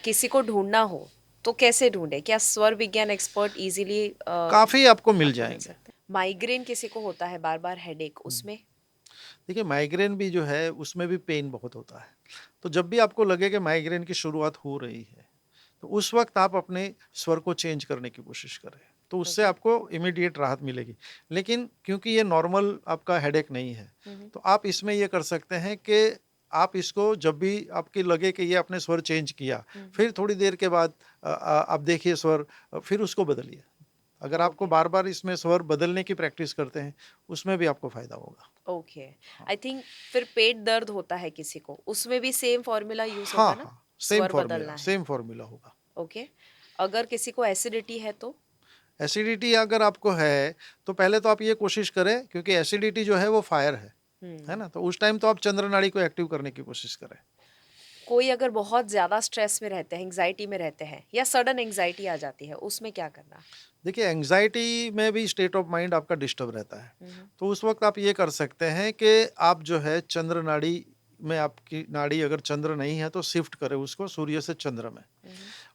किसी को ढूंढना हो तो कैसे ढूंढे? क्या स्वर विज्ञान एक्सपर्ट इजीली काफ़ी आपको मिल मिल जाएंगे। सकते हैं? माइग्रेन किसी को होता है बार बार हेडेक, उसमें? देखिए, माइग्रेन भी जो है उसमें भी पेन बहुत होता है। तो जब भी आपको लगे कि माइग्रेन की शुरुआत हो रही है, तो उस वक्त आप अपने स्वर को चेंज करने की कोशिश करें, तो उससे आपको इमीडिएट राहत मिलेगी। लेकिन क्योंकि ये नॉर्मल आपका हेडेक नहीं है, तो आप इसमें ये कर सकते हैं कि आप इसको जब भी आपकी लगे कि ये आपने स्वर चेंज किया, फिर थोड़ी देर के बाद आप देखिए स्वर, फिर उसको बदलिए। अगर आपको बार बार इसमें स्वर बदलने की प्रैक्टिस करते हैं, उसमें भी आपको फायदा होगा। ओके, आई थिंक फिर पेट दर्द होता है किसी को, उसमें भी सेम फॉर्मूला यूज हाँ होगा ना? हाँ, स्वर बदलना है। सेम फॉर्मूला होगा। ओके, अगर किसी को एसिडिटी है तो? एसिडिटी अगर आपको है तो पहले तो आप ये कोशिश करें, क्योंकि एसिडिटी जो है वो फायर है ना, तो उस टाइम तो आप चंद्र नाड़ी को एक्टिव करने की कोशिश करें। कोई अगर बहुत ज्यादा स्ट्रेस में रहते हैं, एंग्जाइटी में रहते हैं, या सडन एंग्जाइटी आ जाती है, उसमें क्या करना? देखिए, एंग्जाइटी में भी स्टेट ऑफ माइंड आपका डिस्टर्ब रहता है, तो उस वक्त आप ये कर सकते हैं कि आप जो है चंद्र नाड़ी में, आपकी नाड़ी अगर चंद्र नहीं है तो शिफ्ट करें उसको सूर्य से चंद्र में।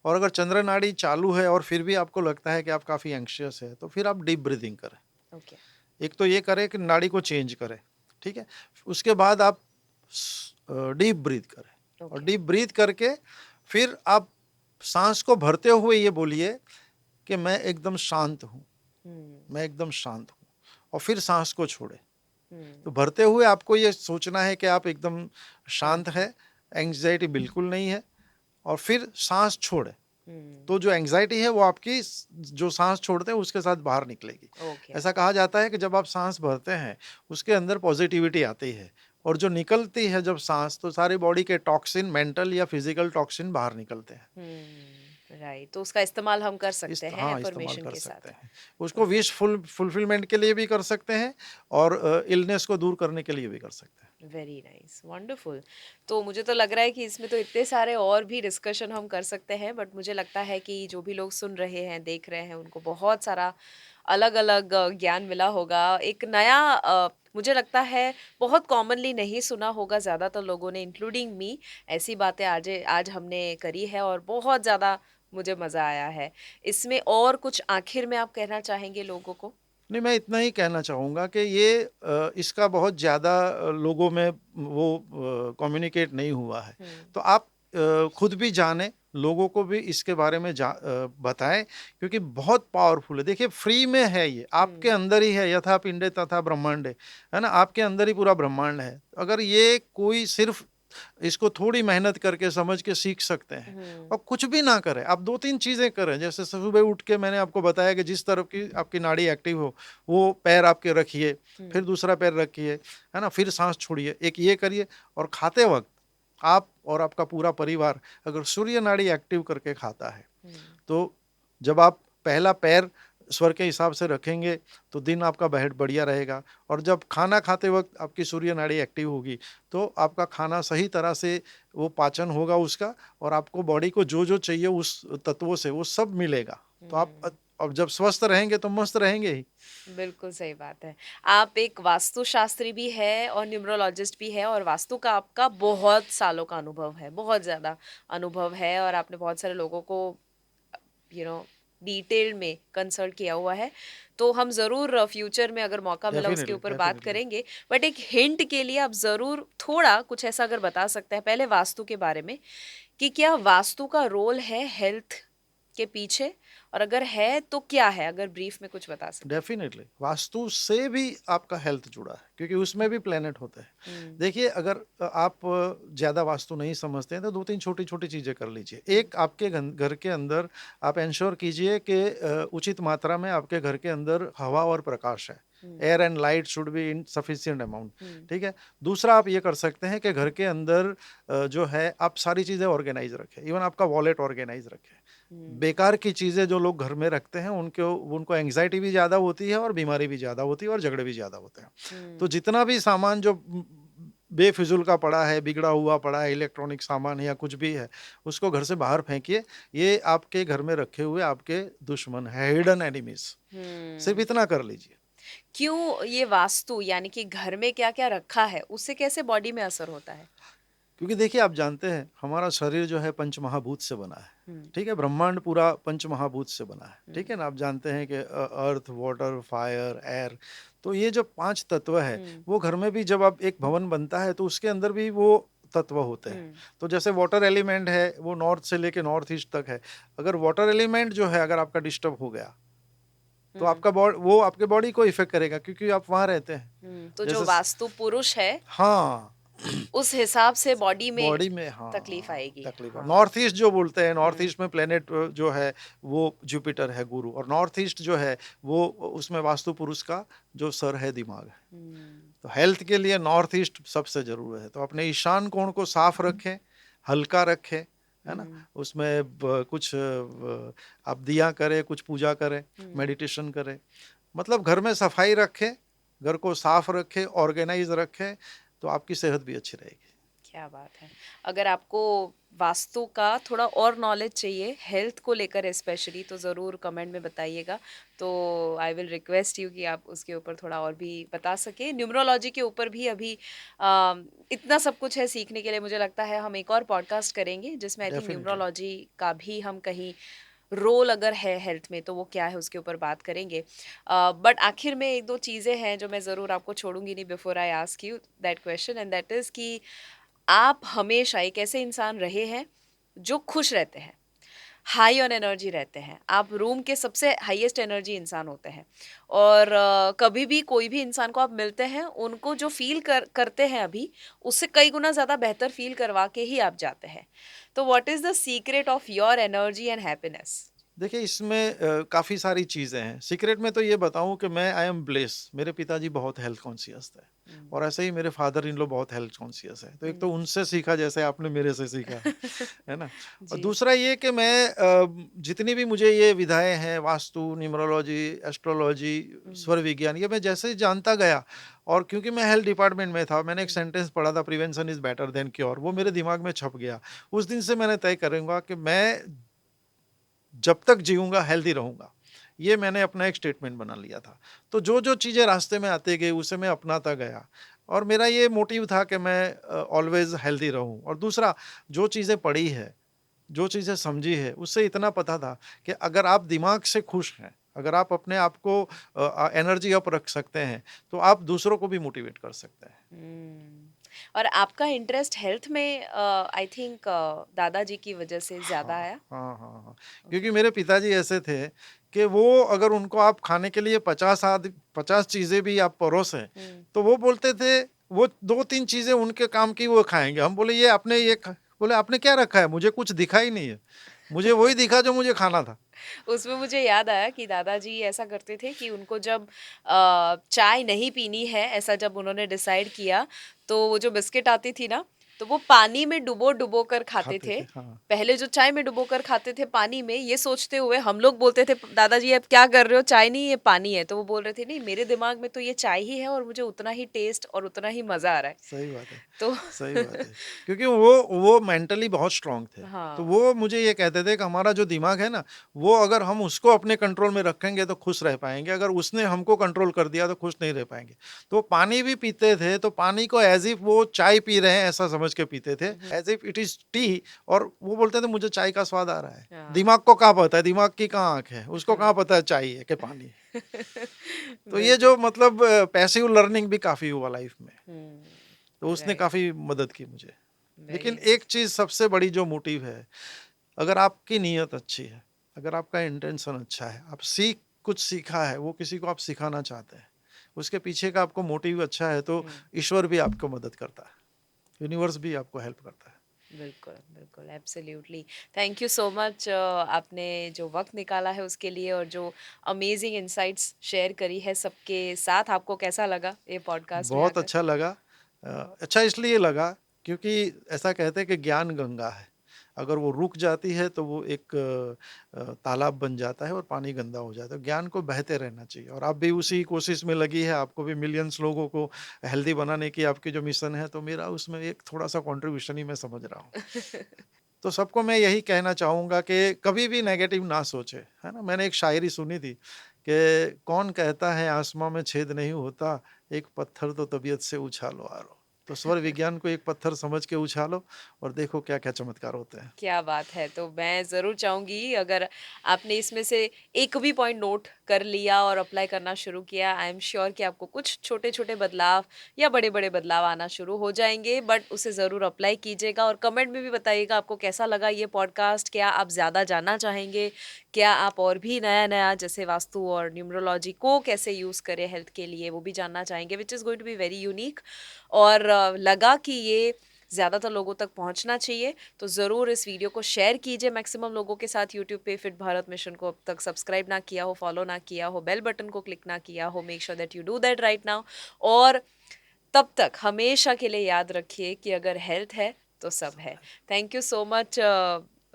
और अगर चंद्र नाड़ी चालू है और फिर भी आपको लगता है कि आप काफ़ी एंग्शियस है, तो फिर आप डीप ब्रीदिंग करें। ओके, एक तो ये करें कि नाड़ी को चेंज करें, ठीक है। उसके बाद आप डीप ब्रीथ करें, और डीप ब्रीथ करके फिर आप सांस को भरते हुए ये बोलिए कि मैं एकदम शांत हूँ, मैं एकदम शांत हूँ, और फिर सांस को छोड़े। तो भरते हुए आपको ये सोचना है कि आप एकदम शांत है, एंग्जाइटी बिल्कुल नहीं है, और फिर सांस छोड़े। तो जो एंग्जाइटी है वो आपकी जो सांस छोड़ते हैं उसके साथ बाहर निकलेगी। ऐसा कहा जाता है कि जब आप सांस भरते हैं उसके अंदर पॉजिटिविटी आती है, और जो निकलती है जब सांस, तो सारी बॉडी के टॉक्सिन, मेंटल या फिजिकल टॉक्सिन बाहर निकलते हैं। राइट, तो उसका इस्तेमाल हम कर सकते हैं हाँ, इस्तेमाल अफर्मेशन कर के सकते साथ। हैं। उसको विश फुलफिलमेंट के लिए भी कर सकते हैं, और इलनेस को दूर करने के लिए भी कर सकते हैं। Very nice, wonderful. तो मुझे तो लग रहा है कि इसमें तो इतने सारे और भी डिस्कशन हम कर सकते हैं, बट मुझे लगता है कि जो भी लोग सुन रहे हैं, देख रहे हैं, उनको बहुत सारा अलग अलग ज्ञान मिला होगा। एक नया मुझे लगता है बहुत कॉमनली नहीं सुना होगा ज़्यादातर लोगों ने, इंक्लूडिंग मी। ऐसी बातें आज हमने करी है और बहुत ज़्यादा मुझे मज़ा आया है इसमें। और कुछ आखिर में आप कहना चाहेंगे लोगों को? नहीं, मैं इतना ही कहना चाहूँगा कि ये इसका बहुत ज़्यादा लोगों में वो कम्युनिकेट नहीं हुआ है। हम्म। तो आप खुद भी जानें, लोगों को भी इसके बारे में बताएँ, क्योंकि बहुत पावरफुल है। देखिए, फ्री में है ये, आपके अंदर ही है, यथा पिंडे तथा ब्रह्मांडे, है ना? आपके अंदर ही पूरा ब्रह्मांड है। अगर ये कोई सिर्फ़ इसको थोड़ी मेहनत करके समझ के सीख सकते हैं हम्म। और कुछ भी ना करें, आप 2-3 चीज़ें करें। जैसे सुबह उठ के मैंने आपको बताया कि जिस तरफ की आपकी नाड़ी एक्टिव हो, वो पैर आपके रखिए, फिर दूसरा पैर रखिए, है ना? फिर साँस छोड़िए, एक ये करिए। और खाते वक़्त आप और आपका पूरा परिवार अगर सूर्य नाड़ी एक्टिव करके खाता है, तो जब आप पहला पैर स्वर के हिसाब से रखेंगे, तो दिन आपका बेहद बढ़िया रहेगा। और जब खाना खाते वक़्त आपकी सूर्य नाड़ी एक्टिव होगी, तो आपका खाना सही तरह से वो पाचन होगा उसका, और आपको बॉडी को जो-जो चाहिए उस तत्वों से वो सब मिलेगा। तो आप अब जब स्वस्थ रहेंगे तो मस्त रहेंगे ही। बिल्कुल सही बात है। आप एक वास्तुशास्त्री भी हैं और न्यूमरोलॉजिस्ट भी हैं, और वास्तु का आपका बहुत सालों का अनुभव है, बहुत ज़्यादा अनुभव है, और आपने बहुत सारे लोगों को यू नो डिटेल में कंसल्ट किया हुआ है। तो हम ज़रूर फ्यूचर में अगर मौका मिला उसके डेफ़िनिटली, ऊपर बात डेफ़िनिटली। करेंगे। बट एक हिंट के लिए आप ज़रूर थोड़ा कुछ ऐसा अगर बता सकते हैं पहले वास्तु के बारे में, कि क्या वास्तु का रोल है हेल्थ के पीछे, और अगर है तो क्या है? अगर ब्रीफ में कुछ बता सकें। डेफ़िनिटली, वास्तु से भी आपका हेल्थ जुड़ा है, क्योंकि उसमें भी प्लैनेट होते हैं। हुँ, देखिए, अगर आप ज़्यादा वास्तु नहीं समझते हैं, तो 2-3 छोटी-छोटी चीज़ें कर लीजिए। हुँ, एक, आपके घर के अंदर आप एंश्योर कीजिए कि उचित मात्रा में आपके घर के अंदर हवा और प्रकाश है। Hmm, air and light should be in sufficient amount, hmm, ठीक है? दूसरा, आप ये कर सकते हैं कि घर के अंदर जो है आप सारी चीज़ें ऑर्गेनाइज़ रखें, इवन आपका वॉलेट ऑर्गेनाइज़ रखें। हुँ, बेकार की चीज़ें जो लोग घर में रखते हैं, उनको एंग्ज़ायटी भी ज़्यादा होती है और बीमारी भी ज़्यादा होती है और झगड़े भी ज़्यादा होते हैं। तो हुँ, जितना भी सामान जो बेफ़िज़ूल का पड़ा है, बिगड़ा हुआ पड़ा है, इलेक्ट्रॉनिक सामान है या कुछ भी है, उसको घर से बाहर फेंकिए। ये आपके घर में रखे हुए आपके दुश्मन हैं, हिडन एनिमीज़। सिर्फ़ हुँ। इतना कर लीजिए। क्यों ये वास्तु, यानी कि घर में क्या-क्या रखा है, उससे कैसे बॉडी में असर होता है? क्योंकि देखिए, आप जानते हैं, हमारा शरीर जो है पंचमहाभूत से बना है, हुँ, ठीक है? ब्रह्मांड पूरा पंचमहाभूत से बना है, हुँ, ठीक है ना? आप जानते हैं कि अर्थ, वाटर, फायर, एयर, तो ये जो 5 तत्व है, हुँ, वो घर में भी जब आप एक भवन बनता है, तो उसके अंदर भी वो तत्व होते हैं। हुँ, तो जैसे वाटर एलिमेंट है, वो नॉर्थ से लेके नॉर्थ ईस्ट तक है। अगर वाटर एलिमेंट जो है, अगर आपका डिस्टर्ब हो गया, तो हुँ, आपका वो आपके बॉडी को इफ़ेक्ट करेगा, क्योंकि आप वहाँ रहते हैं। हुँ। तो जो जैसे स वास्तु पुरुष है, हाँ। उस हिसाब से बॉडी में बॉडी में, तकलीफ हाँ, आएगी। तकलीफ है। हाँ। नॉर्थ ईस्ट जो बोलते हैं, नॉर्थ हुँ, ईस्ट में प्लैनेट जो है वो जुपिटर है, गुरु। और नॉर्थ ईस्ट जो है वो उसमें वास्तु पुरुष का जो सर है, दिमाग है। हुँ, तो हेल्थ के लिए नॉर्थ ईस्ट सबसे ज़रूरी है। तो अपने ईशान कोण को साफ रखें, हल्का रखें, है ना? हुँ, उसमें कुछ आप दिया करें, कुछ पूजा करें, हुँ। मेडिटेशन करें। मतलब घर में सफाई रखें, घर को साफ रखें, ऑर्गेनाइज़ रखें, तो आपकी सेहत भी अच्छी रहेगी। क्या बात है! अगर आपको वास्तु का थोड़ा और नॉलेज चाहिए, हेल्थ को लेकर स्पेशली, तो ज़रूर कमेंट में बताइएगा। तो आई विल रिक्वेस्ट यू कि आप उसके ऊपर थोड़ा और भी बता सकें। न्यूमरोलॉजी के ऊपर भी अभी इतना सब कुछ है सीखने के लिए, मुझे लगता है हम एक और पॉडकास्ट करेंगे, जिसमें आई थिंक डेफ़िनिटली। न्यूमरोलॉजी का भी हम कहीं रोल अगर है हेल्थ में, तो वो क्या है उसके ऊपर बात करेंगे। बट आखिर में 1-2 चीज़ें हैं जो मैं ज़रूर आपको छोड़ूँगी नहीं before I ask you that question, and that is कि आप हमेशा एक ऐसे इंसान रहे हैं जो खुश रहते हैं, हाई ऑन एनर्जी रहते हैं। आप रूम के सबसे हाईएस्ट एनर्जी इंसान होते हैं, और कभी भी कोई भी इंसान को आप मिलते हैं, उनको जो फ़ील करते हैं अभी, उससे कई गुना ज़्यादा बेहतर फ़ील करवा के ही आप जाते हैं। तो what is the secret of your energy and happiness? देखिए इसमें काफ़ी सारी चीज़ें हैं। सीक्रेट में तो ये बताऊँ कि मैं आई एम ब्लेस्ड, मेरे पिताजी बहुत हेल्थ कॉन्शियस थे हुँ, और ऐसे ही मेरे फादर इन लॉ बहुत हेल्थ कॉन्शियस है। तो एक तो हुँ। उनसे सीखा जैसे आपने मेरे से सीखा है ना? और जी। दूसरा ये कि मैं जितनी भी मुझे ये विधाएँ हैं वास्तु, न्यूमरोलॉजी, एस्ट्रोलॉजी, हुँ, स्वर विज्ञान ये मैं जैसे ही जानता गया और क्योंकि मैं हेल्थ डिपार्टमेंट में था, मैंने एक हुँ, सेंटेंस पढ़ा था prevention is better than cure वो मेरे हुँ, दिमाग में छप गया। उस दिन से मैंने तय करूँगा कि मैं जब तक जीऊँगा हेल्दी रहूँगा। ये मैंने अपना एक स्टेटमेंट बना लिया था। तो जो-जो चीज़ें रास्ते में आती गई उसे मैं अपनाता गया और मेरा ये मोटिव था कि मैं ऑलवेज़ हेल्दी रहूँ और दूसरा जो चीज़ें पढ़ी है, जो चीज़ें समझी है, उससे इतना पता था कि अगर आप दिमाग से खुश हैं, अगर आप अपने आप को एनर्जी अप रख सकते हैं, तो आप दूसरों को भी मोटिवेट कर सकते हैं। हुँ। और आपका इंटरेस्ट हेल्थ में आई थिंक दादाजी की वजह से ज़्यादा हाँ, आया? हाँ, हाँ, हाँ। क्योंकि ओके। मेरे पिताजी ऐसे थे कि वो अगर उनको आप खाने के लिए 50 चीज़ें भी आप परोसें, हुँ। तो वो बोलते थे वो 2-3 चीज़ें उनके काम की वो खाएँगे। हम बोले ये आपने ये ख बोले आपने क्या रखा है? मुझे कुछ दिखा ही नहीं है। मुझे वही दिखा जो मुझे खाना था। उसमें मुझे याद आया कि दादाजी ऐसा करते थे कि उनको जब चाय नहीं पीनी है, ऐसा जब उन्होंने डिसाइड किया, तो वो जो बिस्किट आती थी ना, तो वो पानी में डुबो-डुबो कर खाते खाते थे। थे, हाँ। पहले जो चाय में डुबो कर खाते थे पानी में, ये सोचते हुए हम लोग बोलते थे, "दादाजी आप क्या कर रहे हो? चाय नहीं, ये पानी है।" तो वो बोल रहे थे, "नहीं, मेरे दिमाग में तो ये चाय ही है और मुझे उतना ही टेस्ट और उतना ही मज़ा आ रहा है।" सही बात है, तो सही बात है। क्योंकि वो मेंटली बहुत स्ट्रॉन्ग थे। तो हाँ। वो मुझे ये कहते थे कि हमारा जो दिमाग है ना, वो अगर हम उसको अपने कंट्रोल में रखेंगे तो खुश रह पाएँगे, अगर उसने हमको कंट्रोल कर दिया तो खुश नहीं रह पाएँगे। तो पानी भी पीते थे, तो पानी को ऐज़ इफ वो चाय पी रहे हैं ऐसा समझ के पीते थे, hmm, hmm. As if it is tea और वो बोलते थे मुझे चाय का स्वाद आ रहा है। हाँ, दिमाग को कहाँ पता है, दिमाग की कहाँ आँख है, उसको हाँ। कहाँ पता है चाय है कि पानी है। तो ये बिल्कुल। जो मतलब पैसिव लर्निंग भी काफ़ी हुआ लाइफ़ में, हुँ, तो उसने राइट, काफ़ी मदद की मुझे। वेरी लेकिन एक नाइस। चीज़ सबसे बड़ी जो मोटिव है, अगर आपकी नीयत अच्छी है, अगर आपका इंटेंशन अच्छा है, आप कुछ सीखा है, वो किसी को आप सिखाना चाहते हैं, उसके पीछे का आपको मोटिव अच्छा है, तो हुँ। ईश्वर भी आपको मदद करता है, यूनिवर्स भी आपको हेल्प करता है। बिल्कुल, बिल्कुल, absolutely. Thank you so much आपने जो वक़्त निकाला है उसके लिए और जो अमेज़िंग इनसाइट्स शेयर करी है सबके साथ। आपको कैसा लगा ये पॉडकास्ट में बहुत आकर? अच्छा लगा अच्छा इसलिए लगा क्योंकि ऐसा कहते हैं कि ज्ञान गंगा है। अगर वो रुक जाती है तो वो एक तालाब बन जाता है और पानी गंदा हो जाता है। ज्ञान को बहते रहना चाहिए और आप भी उसी कोशिश में लगी है, आपको भी मिलियंस लोगों को हेल्दी बनाने की आपकी जो मिशन है, तो मेरा उसमें एक थोड़ा-सा कंट्रीब्यूशन ही मैं समझ रहा हूँ। तो सबको मैं यही कहना चाहूँगा कि कभी भी नेगेटिव ना सोचें, है ना? मैंने एक शायरी सुनी थी कि कौन कहता है आसमां में छेद नहीं होता, एक पत्थर तो तबीयत से उछालो आरो। तो स्वर विज्ञान को एक पत्थर समझ के उछालो और देखो क्या-क्या चमत्कार होते हैं। क्या बात है! तो मैं ज़रूर चाहूँगी अगर आपने इसमें से एक भी पॉइंट नोट कर लिया और अप्लाई करना शुरू किया, आई एम श्योर कि आपको कुछ छोटे-छोटे बदलाव या बड़े-बड़े बदलाव आना शुरू हो जाएँगे, बट उसे ज़रूर अप्लाई कीजिएगा और कमेंट में भी बताइएगा आपको कैसा लगा ये पॉडकास्ट? क्या आप ज़्यादा जानना चाहेंगे? क्या आप और भी नया-नया जैसे वास्तु और न्यूमरोलॉजी को कैसे यूज़ करें हेल्थ के लिए, वो भी जानना चाहेंगे, which is going to be very unique और लगा कि ये ज़्यादातर लोगों तक पहुँचना चाहिए, तो ज़रूर इस वीडियो को शेयर कीजिए मैक्सिमम लोगों के साथ यूट्यूब पे फिट भारत मिशन को अब तक सब्सक्राइब ना किया हो, फॉलो ना किया हो, बेल बटन को क्लिक ना किया हो, make sure that you do that right now और तब तक हमेशा के लिए याद रखिए कि अगर हेल्थ है, तो सब सब है। है। Thank you so much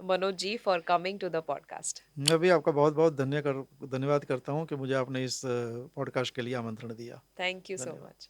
Manoj ji for coming to the podcast. मैं भी आपका बहुत-बहुत धन्यवाद करता हूँ कि मुझे आपने इस पॉडकास्ट के लिए आमंत्रण दिया। थैंक यू सो धन्यवाद। मच।